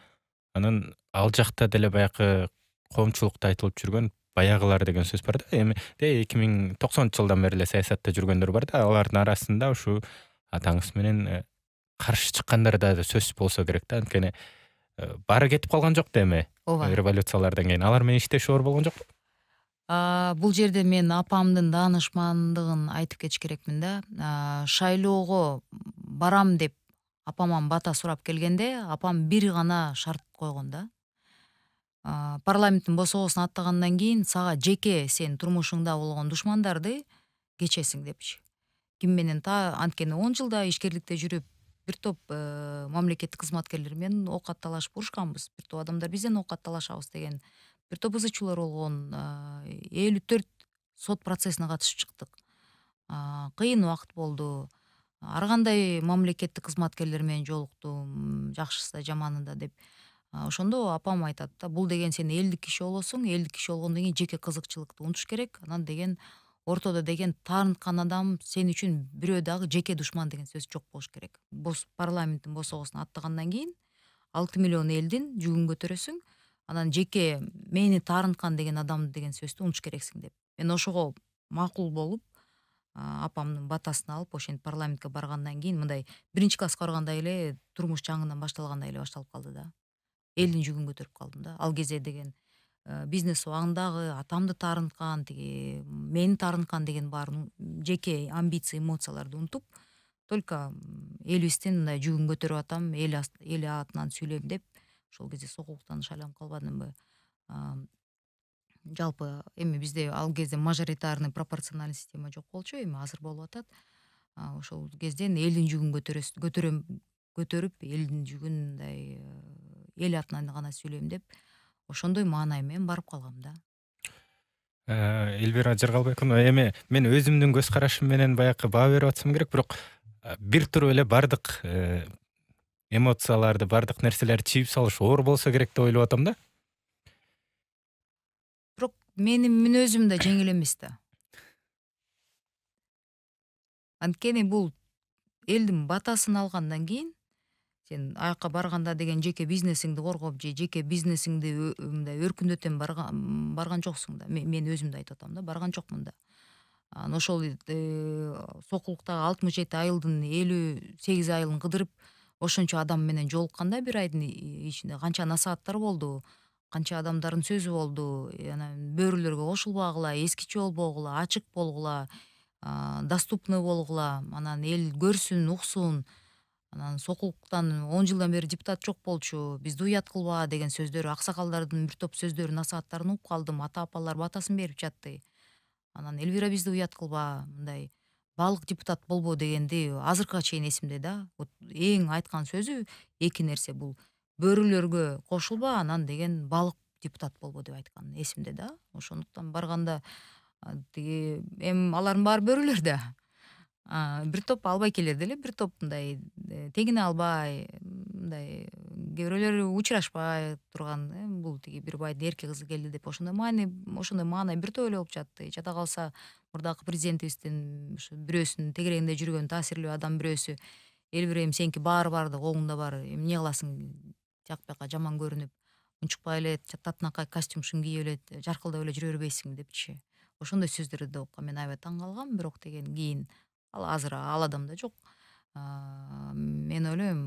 Анан ал жакта деле баягы коомчулукта айтылып жүргөн баягылар деген сөз бар да. Эми 2090 жылдан бери эле саясатта жүргөндөр бар да. Алардын арасында ушу атаңыз менен каршы чыккандар да сөзсүз болсо керек да. Анткени баары кетип калган жок да эми Ооба. революциялардан кийин. Алар менен иштеши оор болгон жокпу? Бул жерде мен апамдын даанышмандыгын айтып кетиш керекмин да. Шайлоого барам деп апаман бата сурап келгенде, апам бир гана шарт койгон да. Парламенттин босогосун аттагандан кийин сага жеке сен турмушуңда болгон душмандарды кечесиң депчи. Ким менен анткени 10 жылда ишкерликте жүрүп, бир топ мамлекеттик кызматкерлер менен оокат талашып урушканбыз. Бир топ адамдар бизден оокат талашабыз деген бир топ ызычуулар болгон. 54 сот процессине катышып чыктык. Кыйын убакыт болду. Ар кандай мамлекеттик кызматкерлер менен жолуктум, жакшысы да жаманы да деп. Ошондо апам айтат да, бул деген сен элдик киши болосуң, элдик киши болгондон кийин жеке кызыкчылыкты унутуш керек. Анан деген ортодо деген таарынткан адам сен үчүн бирөө дагы жеке душман деген сөз жок болуш керек. Парламенттин босогосуна аттагандан кийин 6 миллион элдин жүгүн көтөрөсүң. Анан жеке мени таарынткан деген адам деген сөздү унутуш керексиң деп. Мен ошого макул болуп, апамдын батасын алып, ошентип парламентке баргандан кийин мындай биринчи класска баргандай эле турмуш жаңыдан башталгандай эле башталып калды да. Элдин жүгүн көтөрүп калдым да. Ал кезде деген бизнес убагындагы атамды таарынткан, тиги мени таарынткан деген баарын жеке амбиция, эмоцияларды унутуп, только элибиздин мындай жүгүн көтөрүп атам, эл атынан сүйлөйм деп ошол кезде сокулуктан шайланып калбадымбы. Жалпы эми бизде ал кезде мажоритарный пропорциональный система жок болчу, эми азыр болуп атат. Ошол кезден элдин жүгүн көтөрүп, элдин жүгүн мындай эл атынан гана сүйлөйм деп ошондой маанай менен барып калгам да. Элвира Жаргалбековна, эми мен өзүмдүн көз карашым менен баягы баа берип атсам керек, бирок бир туруп эле бардык эмоцияларды, бардык нерселерди чийип салыш оор болсо керек деп ойлоп атам да. Бирок менин мүнөзүм да жеңил эмес да. Анткени бул элдин батасын алгандан кийин сен аяка барганда деген жеке бизнесиңди коргоп же жеке бизнесиңди мындай өркүндөтөм барган жоксуң да. Мен өзүмдү айтып атам да, барган жокмун да. Анан ошол сокулуктагы 67 айылдын 58 айылын кыдырып ошончо адам менен жолукканда бир айдын ичинде канча насааттар болду, канча адамдардын сөзү болду. Анан бөөрүлөргө кошулбагыла, эскиче болбогула, ачык болгула, доступный болгула, анан эл көрсүн, уксун. Анан сокулуктан 10 жылдан бери депутат жок болчу, бизди уят кылба деген сөздөр, аксакалдардын бир топ сөздөрүн, насааттарын угуп калдым. Ата апалар батасын берип жатты. Анан Элвира бизди уят кылба, мындай баалык депутат болбо дегенди азыркыга чейин эсимде да. Вот эң айткан сөзү эки нерсе, бул бөөрүлөргө кошулба, анан деген баалык депутат болбо деп айткан эсимде да. Ошондуктан барганда тиги эми алардын баары бөөрүлөр да. Бир топ албай деле, бир топ мындай тегине албай, мындай кээ бирөөлөр учурашпай турган, бул тиги бир байдын эрке кызы келди деп ошондой маанай биртоп эле болуп жатты. Жада калса мурдакы президентибиздин ушу бирөөсүнүн тегерегинде жүргөн таасирлүү адам бирөөсү Элвира эми сеники баары бардык, оңуңда бар, эми эмне кыласың, жак бияка жаман көрүнүп, унчукпай эле татынакай костюмшуң кийип эле жаркылдап эле жүрө бербейсиң депчи. Ошондой сөздөрдү окуп мен аябай таң калгам, бирок деген кийин азыр ал адамда жок. Мен ойлойм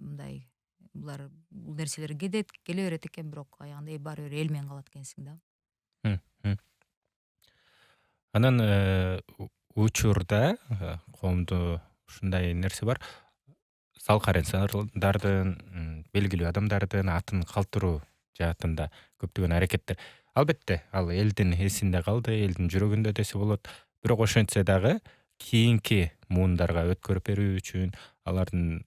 мындай бул нерселер келе берет экен, бирок аягында баары бир эл менен калат экенсиң да. Мм. Анан учурда коомдо ушундай нерсе бар. Салкар инсандардын, белгилүү адамдардын атын калтыруу жаатында көптөгөн аракеттер. Албетте, ал элдин эсинде калды, элдин жүрөгүндө десе болот. Бирок ошентсе дагы кийинки муундарга өткөрүп берүү үчүн алардын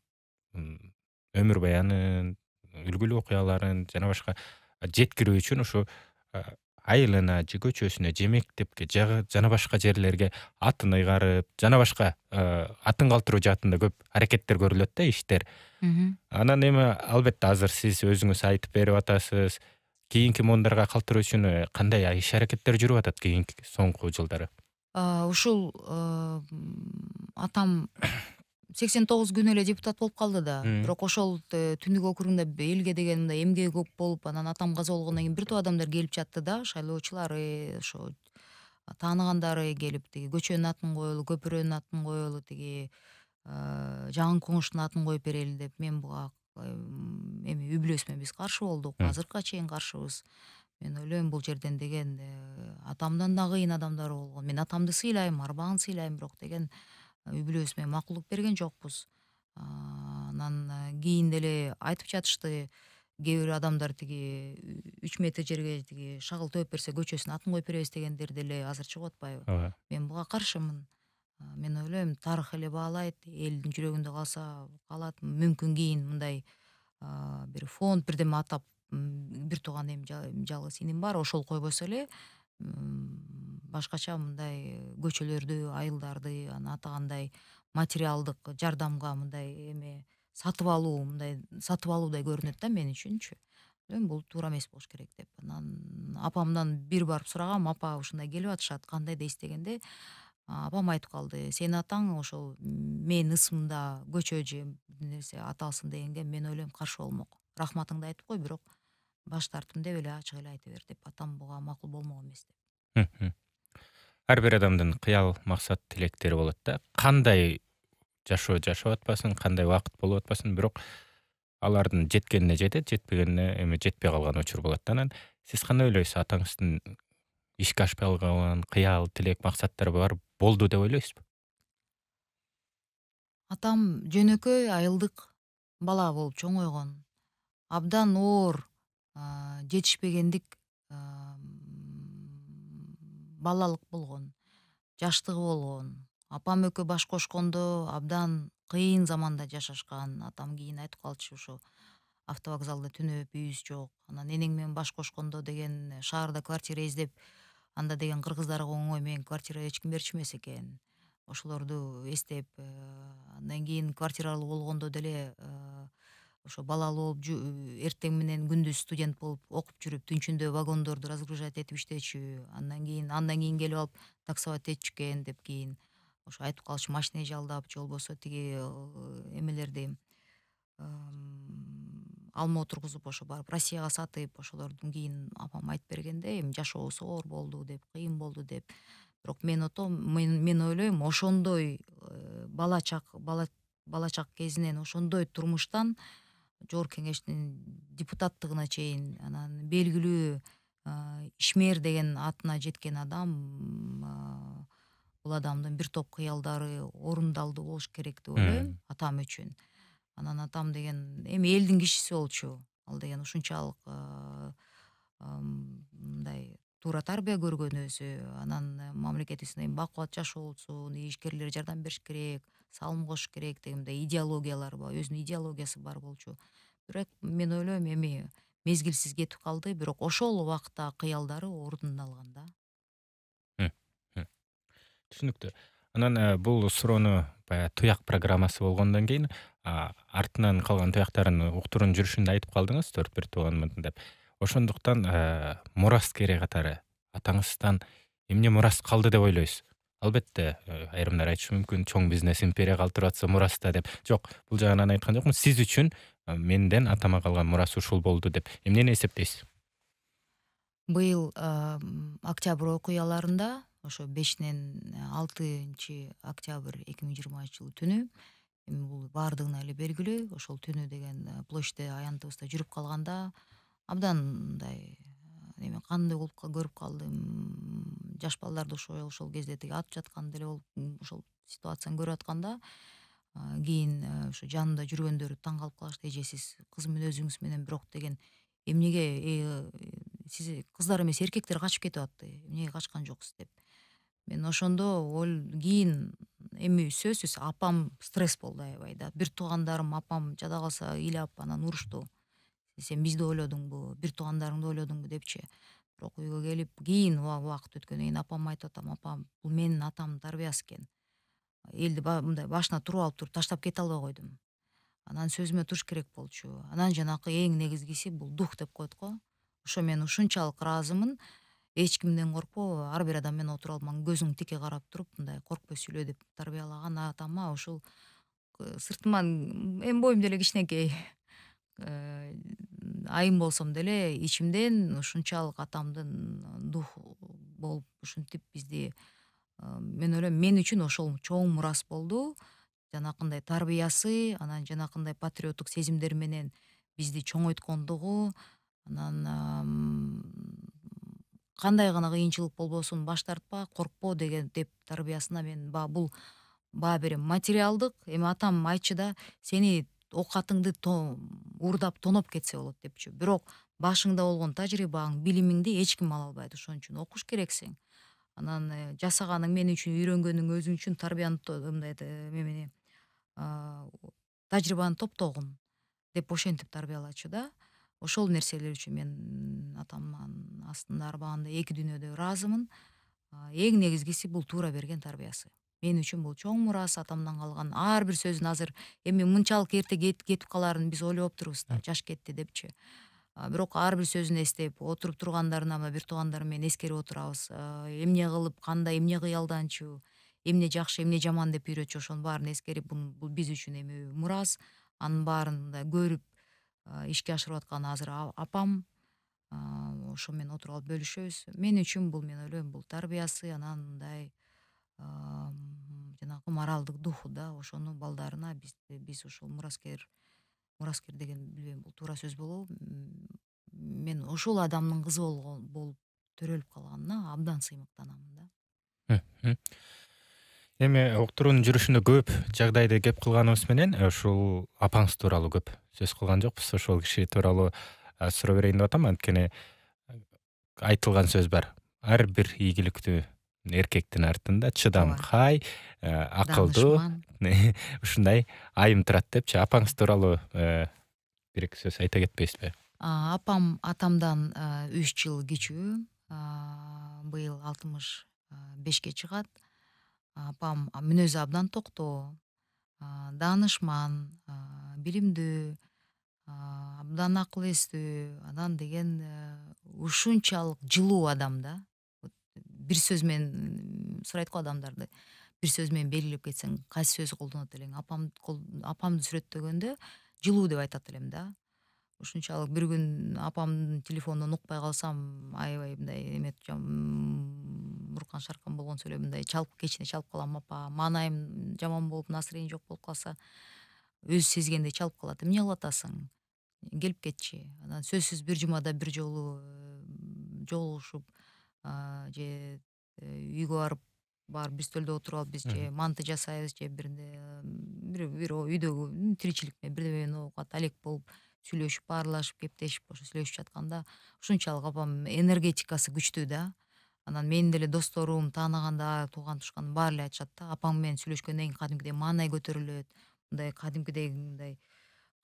өмүр баянын, үлгүлүү окуяларын жана башка жеткирүү үчүн ушу айылына же көчөсүнө же мектепке жана башка жерлерге атын ыйгарып, жана башка атын калтыруу жаатында көп аракеттер көрүлөт да, иштер. Анан эми албетте азыр сиз өзүңүз айтып берип атасыз. Кийинки муундарга калтыруу үчүн кандай иш аракеттер жүрүп атат кийинки соңку жылдары? Ушул атам 89 күн эле депутат болуп калды да. Бирок ошол Түндүк округунда элге деген мындай эмгеги көп болуп, анан атам каза болгондон кийин бир топ адамдар келип жатты да, шайлоочулары, ошо тааныгандары келип, тиги көчөнүн атын коелу, көпүрөнүн атын коелу, тиги жаңы коңуштун атын коюп берели деп. Мен буга эми үй бүлөсү менен биз каршы болдук, азыркыга чейин каршыбыз. Мен ойлойм бул жерден деген атамдан да кыйын адамдар болгон. Мен атамды сыйлайм, арбагын сыйлайм, бирок деген үй бүлөбүз менен макулдук берген жокпуз. Анан кийин деле айтып жатышты, кээ бир адамдар тиги 3 метр жерге тиги шагыл төп берсе көчөсүнө атын коюп беребиз дегендер деле азыр чыгып атпайбы? Ооба. Мен буга каршымын. Мен ойлойм тарых эле баалайт, элдин жүрөгүндө калса калат. Мүмкүн кийин мындай бир фонд бирдеме атап, бир тууган эми жалгыз иним бар, ошол койбосо эле башкача мындай көчөлөрдү, айылдарды атагандай материалдык жардамга мындай эме сатып алуу, мындай сатып алуудай көрүнөт да мен үчүнчү. Ойлойм бул туура эмес болуш керек деп. Анан апамдан бир барып сурагам, апа ушундай келип атышат, кандай дейсиз дегенде, апам айтып калды, сенин атаң ошол менин ысымымда көчө же бир нерсе аталсын дегенге мен ойлойм каршы болмок. Рахматыңды айтып кой, бирок баш тартым деп эле ачык эле айта бер деп. Атам буга макул болмок эмес деп. Ар бир адамдын кыял, максат, тилектери болот да. Кандай жашоо жашап атпасын, кандай убакыт болуп атпасын, бирок алардын жеткенине жетет, жетпегенине эми жетпей калган учур болот да. Анан сиз кандай ойлойсуз? Атаңыздын ишке ашпай калган кыял, тилек, максаттары бар болду деп ойлойсузбу? Атам жөнөкөй айылдык бала болуп чоңойгон. Абдан оор жетишпегендик балалык болгон, жаштыгы болгон. Апам экөө баш кошкондо абдан кыйын заманда жашашкан. Атам кийин айтып калчу, ушу автовокзалда түнөп, үйүбүз жок. Анан энең менен баш кошкондо деген шаарда квартира издеп, анда деген кыргыздарга оңой менен квартира эч ким берчү эмес экен. Ошолорду эстеп, андан кийин квартиралуу болгондо деле ошо балалуу болуп эртең менен күндүз студент болуп окуп жүрүп, түнчүндө вагондорду разгружать этип иштечү. Андан кийин келип алып таксовать этчү экен деп кийин ошо айтып калчу, машине жалдап же болбосо тиги эмелерди алма отургузуп ошо барып Россияга сатып, ошолордун кийин апам айтып бергенде эми жашообуз оор болду деп, кыйын болду деп. Бирок мен ойлойм ошондой бала чак кезинен ошондой турмуштан жогорку кеңештин депутаттыгына чейин, анан белгилүү ишмер деген атына жеткен адам, бул адамдын бир топ кыялдары орундалдуу болуш керек деп ойлойм атам үчүн. Анан атам деген эми элдин кишиси болчу. Ал деген ушунчалык мындай туура тарбия көргөн өзү. Анан мамлекетибизде эми бакубат жашоо болсун, ишкерлер жардам бериш керек, салым кошуш керек деген мындай идеологиялар бар, өзүнүн идеологиясы бар болчу. Бирок мен ойлойм эми мезгилсиз кетип калды, бирок ошол убакыттагы кыялдары орундалган да. Түшүнүктүү. Анан бул суроону баягы туяк программасы болгондон кийин артынан калган туяктарын уктурун жүрүшүндө айтып калдыңыз, 4-1 тууганмын деп. Ошондуктан мурас кере катары атаңыздан эмне мурас калды деп ойлойсуз? Албетте, айрымдар айтышы мүмкүн, чоң бизнес империя калтырып атса мураста деп. Жок, бул жагынан айткан жокмун. Сиз үчүн менден атама калган мурас ушул болду деп эмнени эсептейсиз? Быйыл октябрь окуяларында, ошо 5-нен 6 октябрь 2020 түнү, эми бул баардыгына эле белгилүү, ошол түнү деген площадьте аянтыбызда жүрүп калганда абдан мындай эме кандай болуп көрүп калдым. жаш балдарды ошол кезде тиги атып жаткан деле болуп ошол ситуацияны көрүп атканда кийин ошо жанымда жүргөндөрү таң калып калышты: эжесиз кыз менен өзүңүз менен бирок деген эмнеге сиз кыздар эмес эркектер качып кетип атты, эмнеге качкан жоксуз деп. Мен ошондо кийин эми сөзсүз апам стресс болду аябай да. Бир туугандарым апам жада калса ыйлап анан урушту: сен бизди ойлодуңбу, бир туугандарыңды ойлодуңбу депчи. Бирок үйгө келип кийин убакыт өткөндөн кийин апама айтып атам: апам, бул менин атамдын тарбиясы экен. Элди мындай башына туруп алып туруп таштап кете албай койдум. Анан сөзүмө туруш керек болчу. Анан жанакы эң негизгиси бул дух деп коет го. Ошо мен ушунчалык ыраазымын. Эч кимден коркпо, ар бир адам менен отуруп алып, мага көзүң тике карап туруп, мындай коркпой сүйлө деп тарбиялаган атама ушул сыртыман эми боюм деле кичинекей, айым болсом деле ичимден ушунчалык атамдын духу болуп ушинтип бизди, мен ойлойм мен үчүн ошол чоң мурас болду. Жанакындай тарбиясы, анан жанакындай патриоттук сезимдер менен бизди чоңойткондугу, анан кандай гана кыйынчылык болбосун баш тартпа, коркпо деген деп тарбиясына мен бул баа берем. Материалдык эми атам айтчу да: сени оокатыңды уурдап тоноп кетсе болот депчү. Бирок башыңда болгон тажрыйбаң, билимиңди эч ким ала албайт. Ошон үчүн окуш керексиң. Анан жасаганың мен үчүн, үйрөнгөнүң өзүң үчүн тарбияны мындай эмени тажрыйбаны топтогун деп ошентип тарбиялачу да. Ошол нерселер үчүн мен атамдын астында арбаганда эки дүйнөдө ыраазымын. Эң негизгиси бул туура берген тарбиясы. Мен үчүн бул чоң мурас, атамдан калган. Ар бир сөзүн азыр эми мынчалык эрте кетип каларын биз ойлоп турубуз да, жаш кетти депчи. Бирок ар бир сөзүн эстеп, отуруп тургандарына мына бир туугандарым менен эскерип отурабыз. Эмне кылып, кандай, эмне кыялданчу, эмне жакшы, эмне жаман деп үйрөтчү, ошонун баарын эскерип, бул биз үчүн эми мурас. Анын баарын мындай көрүп ишке ашырып аткан азыр апам. Ошо менен отуруп алып бөлүшөбүз. Мен үчүн бул, мен ойлойм, бул тарбиясы, анан мындай жанагы моралдык духу да. Ошону балдарына биз ошол мураскер деген, билбейм, бул туура сөз болобу. Мен ошол адамдын кызы болуп төрөлүп калганына абдан сыймыктанамын да. Эми уктуруунун жүрүшүндө көп жагдайды кеп кылганыбыз менен ушул апаңыз тууралуу көп сөз кылган жокпуз. Ошол киши тууралуу суроо берейин деп атам. Анткени айтылган сөз бар: ар бир ийгиликтүү эркектин артында чыдамкай, акылдуу, ушундай айым турат депчи. Апаңыз тууралуу бир эки сөз айта кетпейсизби? Апам атамдан 3 жыл кичүү. Быйыл 65 чыгат. Апам мүнөзү абдан токтоо, даанышман, билимдүү, абдан акыл эстүү, анан деген ушунчалык жылуу адам да. Бир сөз менен сурайт го адамдарды, бир сөз менен белгилеп кетсең кайсы сөз колдонот элең? Апамды сүрөттөгөндө жылуу деп айтат элем да. Ушунчалык бир күн апамдын телефонунан укпай калсам, аябай мындай эметип буркан шаркан болгон сүйлөп мындай кечине чалып калам. Апа, маанайым жаман болуп, настроение жок болуп калса, өзү сезгендей чалып калат. Эмне кылып атасың? Келип кетчи. Анан сөзсүз бир жумада бир жолу жолугушуп, же үйгө барып бир стөлдө отуруп алып, биз же манты жасайбыз, же бир үйдөгү тиричилик менен бирдеме менен оокат алек болуп сүйлөшүп, баарлашып, кептешип, ошо сүйлөшүп жатканда ушунчалык апам энергетикасы күчтүү да. Анан менин деле досторум, тааныгандар, тууган тушкан баары эле айтышат да: апаң менен сүйлөшкөндөн кийин кадимкидей маанай көтөрүлөт, мындай кадимкидей мындай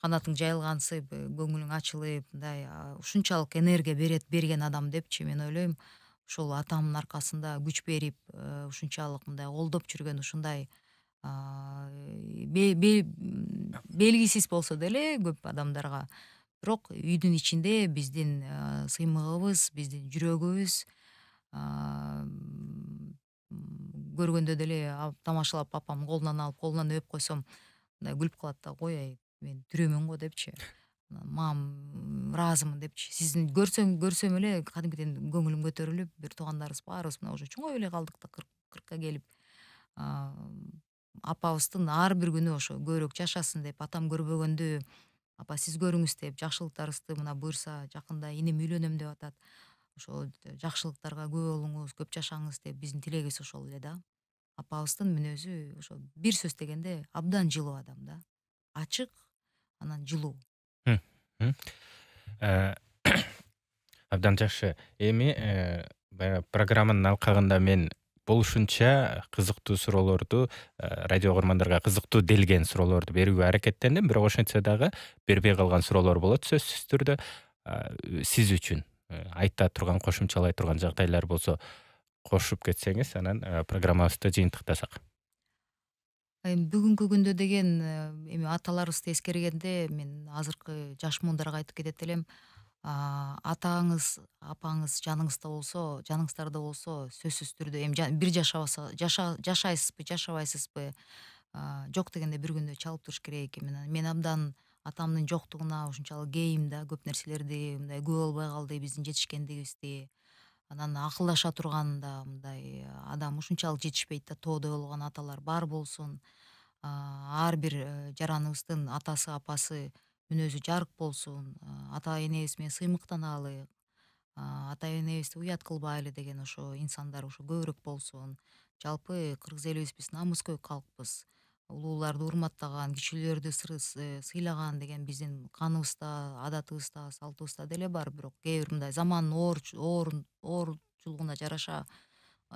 канатың жайылгансып, көңүлүң ачылып, мындай ушунчалык энергия берген адам депчи. Мен ойлойм, ошол атамдын аркасында күч берип, ушунчалык мындай колдоп жүргөн, ушундай белгисиз болсо деле көп адамдарга, бирок үйдүн ичинде биздин сыймыгыбыз, биздин жүрөгүбүз, көргөндө деле тамашалап апамдын колунан алып, колунан өп койсом, мындай күлүп калат да: кой, мен тирүүмүн го депчи. Мамам ыраазымын депчи. Сизди көрсөм эле кадимкиден көңүлүм көтөрүлүп, бир туугандарыбыз баарыбыз мына уже чоңоюп эле калдык да, 40ка келип. Апабыздын ар бир күнү ошо көбүрөөк жашасын деп, атам көрбөгөндө апа сиз көрүңүз деп, жакшылыктарыбызды мына буюрса жакында инем үйлөнөм деп атат. ошо жакшылыктарга күбө болуңуз, көп жашаңыз деп биздин тилегибиз ошол эле да. Апабыздын мүнөзү ошо бир сөз дегенде абдан жылуу адам да. Ачык, анан жылуу. Мгм. Э, Абдан жакшы. Эми баягы программанын алкагында мен болушунча кызыктуу суроолорду, радио угармандарга кызыктуу делген суроолорду берүүгө аракеттендим. Бирок ошентсе дагы бербей калган суроолор болот сөзсүз түрдө. Сиз үчүн айта турган, кошумчалай турган жагдайлар болсо кошуп кетсеңиз, анан программабызды жыйынтыктасак. Эми бүгүнкү күндө деген эми аталарыбызды эскергенде мен азыркы жаш муундарга айтып кетет элем. Атаңыз, апаңыз жаныңызда болсо, жаныңыздарда болсо сөзсүз түрдө эми бир жашабаса жашайсызбы, жашабайсызбы, жок дегенде бир күндө чалып туруш керек. Мен абдан атамдын жоктугуна ушунчалык кейим да, көп нерселерди мындай күбө болбой калды биздин жетишкендигибизди. Анан акылдаша турган да мындай адам ушунчалык жетишпейт да, тоодой болгон аталар бар болсун. Ар бир жараныбыздын атасы, апасы мүнөзү жарык болсун. Ата энебиз менен сыймыктаналы, ата энебизди уят кылбайлы деген ошо инсандар ошо көбүрөөк болсун. Жалпы кыргыз элибиз биз намыскөй калкпыз. Улууларды урматтаган, кичүүлөрдү сыйлаган деген биздин каныбызда, адатыбызда, салтыбызда деле бар. Бирок кээ бир мындай замандын оорчулугуна жараша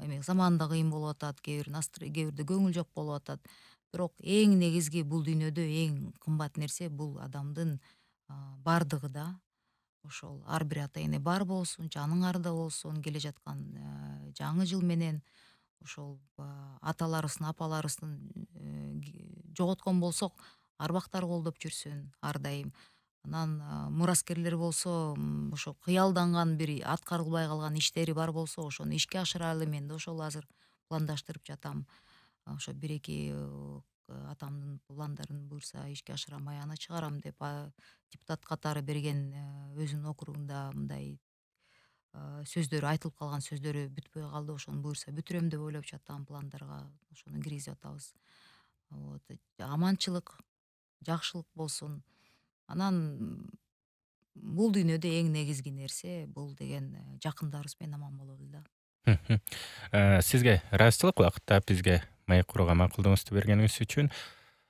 эми заман да кыйын болуп атат, кээ бирде көңүл жок болуп атат. Бирок эң негизги бул дүйнөдө эң кымбат нерсе бул адамдын бардыгы да. Ошол ар бир ата эне бар болсун, жаныңарда болсун, келе жаткан жаңы жыл менен ошол аталарыбыздын, апаларыбыздын жоготкон болсок, арбактары колдоп жүрсүн ар дайым. Анан мураскерлер болсо, ошо кыялданган бир аткарылбай калган иштери бар болсо, ошону ишке ашыралы. Мен да ошол азыр пландаштырып жатам. Ошо бир эки атамдын пландарын буюрса ишке ашырам, аягына чыгарам деп депутат катары берген өзүнүн округунда мындай сөздөрү, айтылып калган сөздөрү бүтпөй калды. Ошону буюрса бүтүрөм деп ойлоп жатам, пландарга ошону киргизип атабыз. Вот. Аманчылык, жакшылык болсун. Анан бул дүйнөдө эң негизги нерсе бул деген жакындарыбыз менен аман бололу да. Мгм. Сизге ыраазычылык, убакытта бизге маек курууга макулдугуңузду бергениңиз үчүн.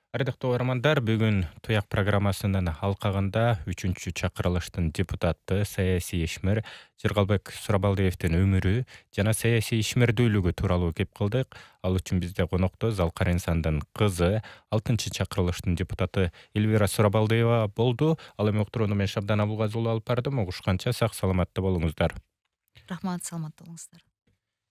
Ардактуу угармандар, бүгүн Туяк программасынын алкагында 3-чакырылыштын депутаты, саясий ишмер Жыргалбек Сурабалдиевдин өмүрү жана саясий ишмердүүлүгү тууралуу кеп кылдык. Ал үчүн бизде конокто Залкар инсандын кызы, 6-чакырылыштын депутаты Эльвира Сурабалдиева болду. Ал эми уктурууну мен Шабдан Абылгазы уулу алып бардым. Угушканча сак саламатта болуңуздар. Рахмат, саламатта болуңуздар.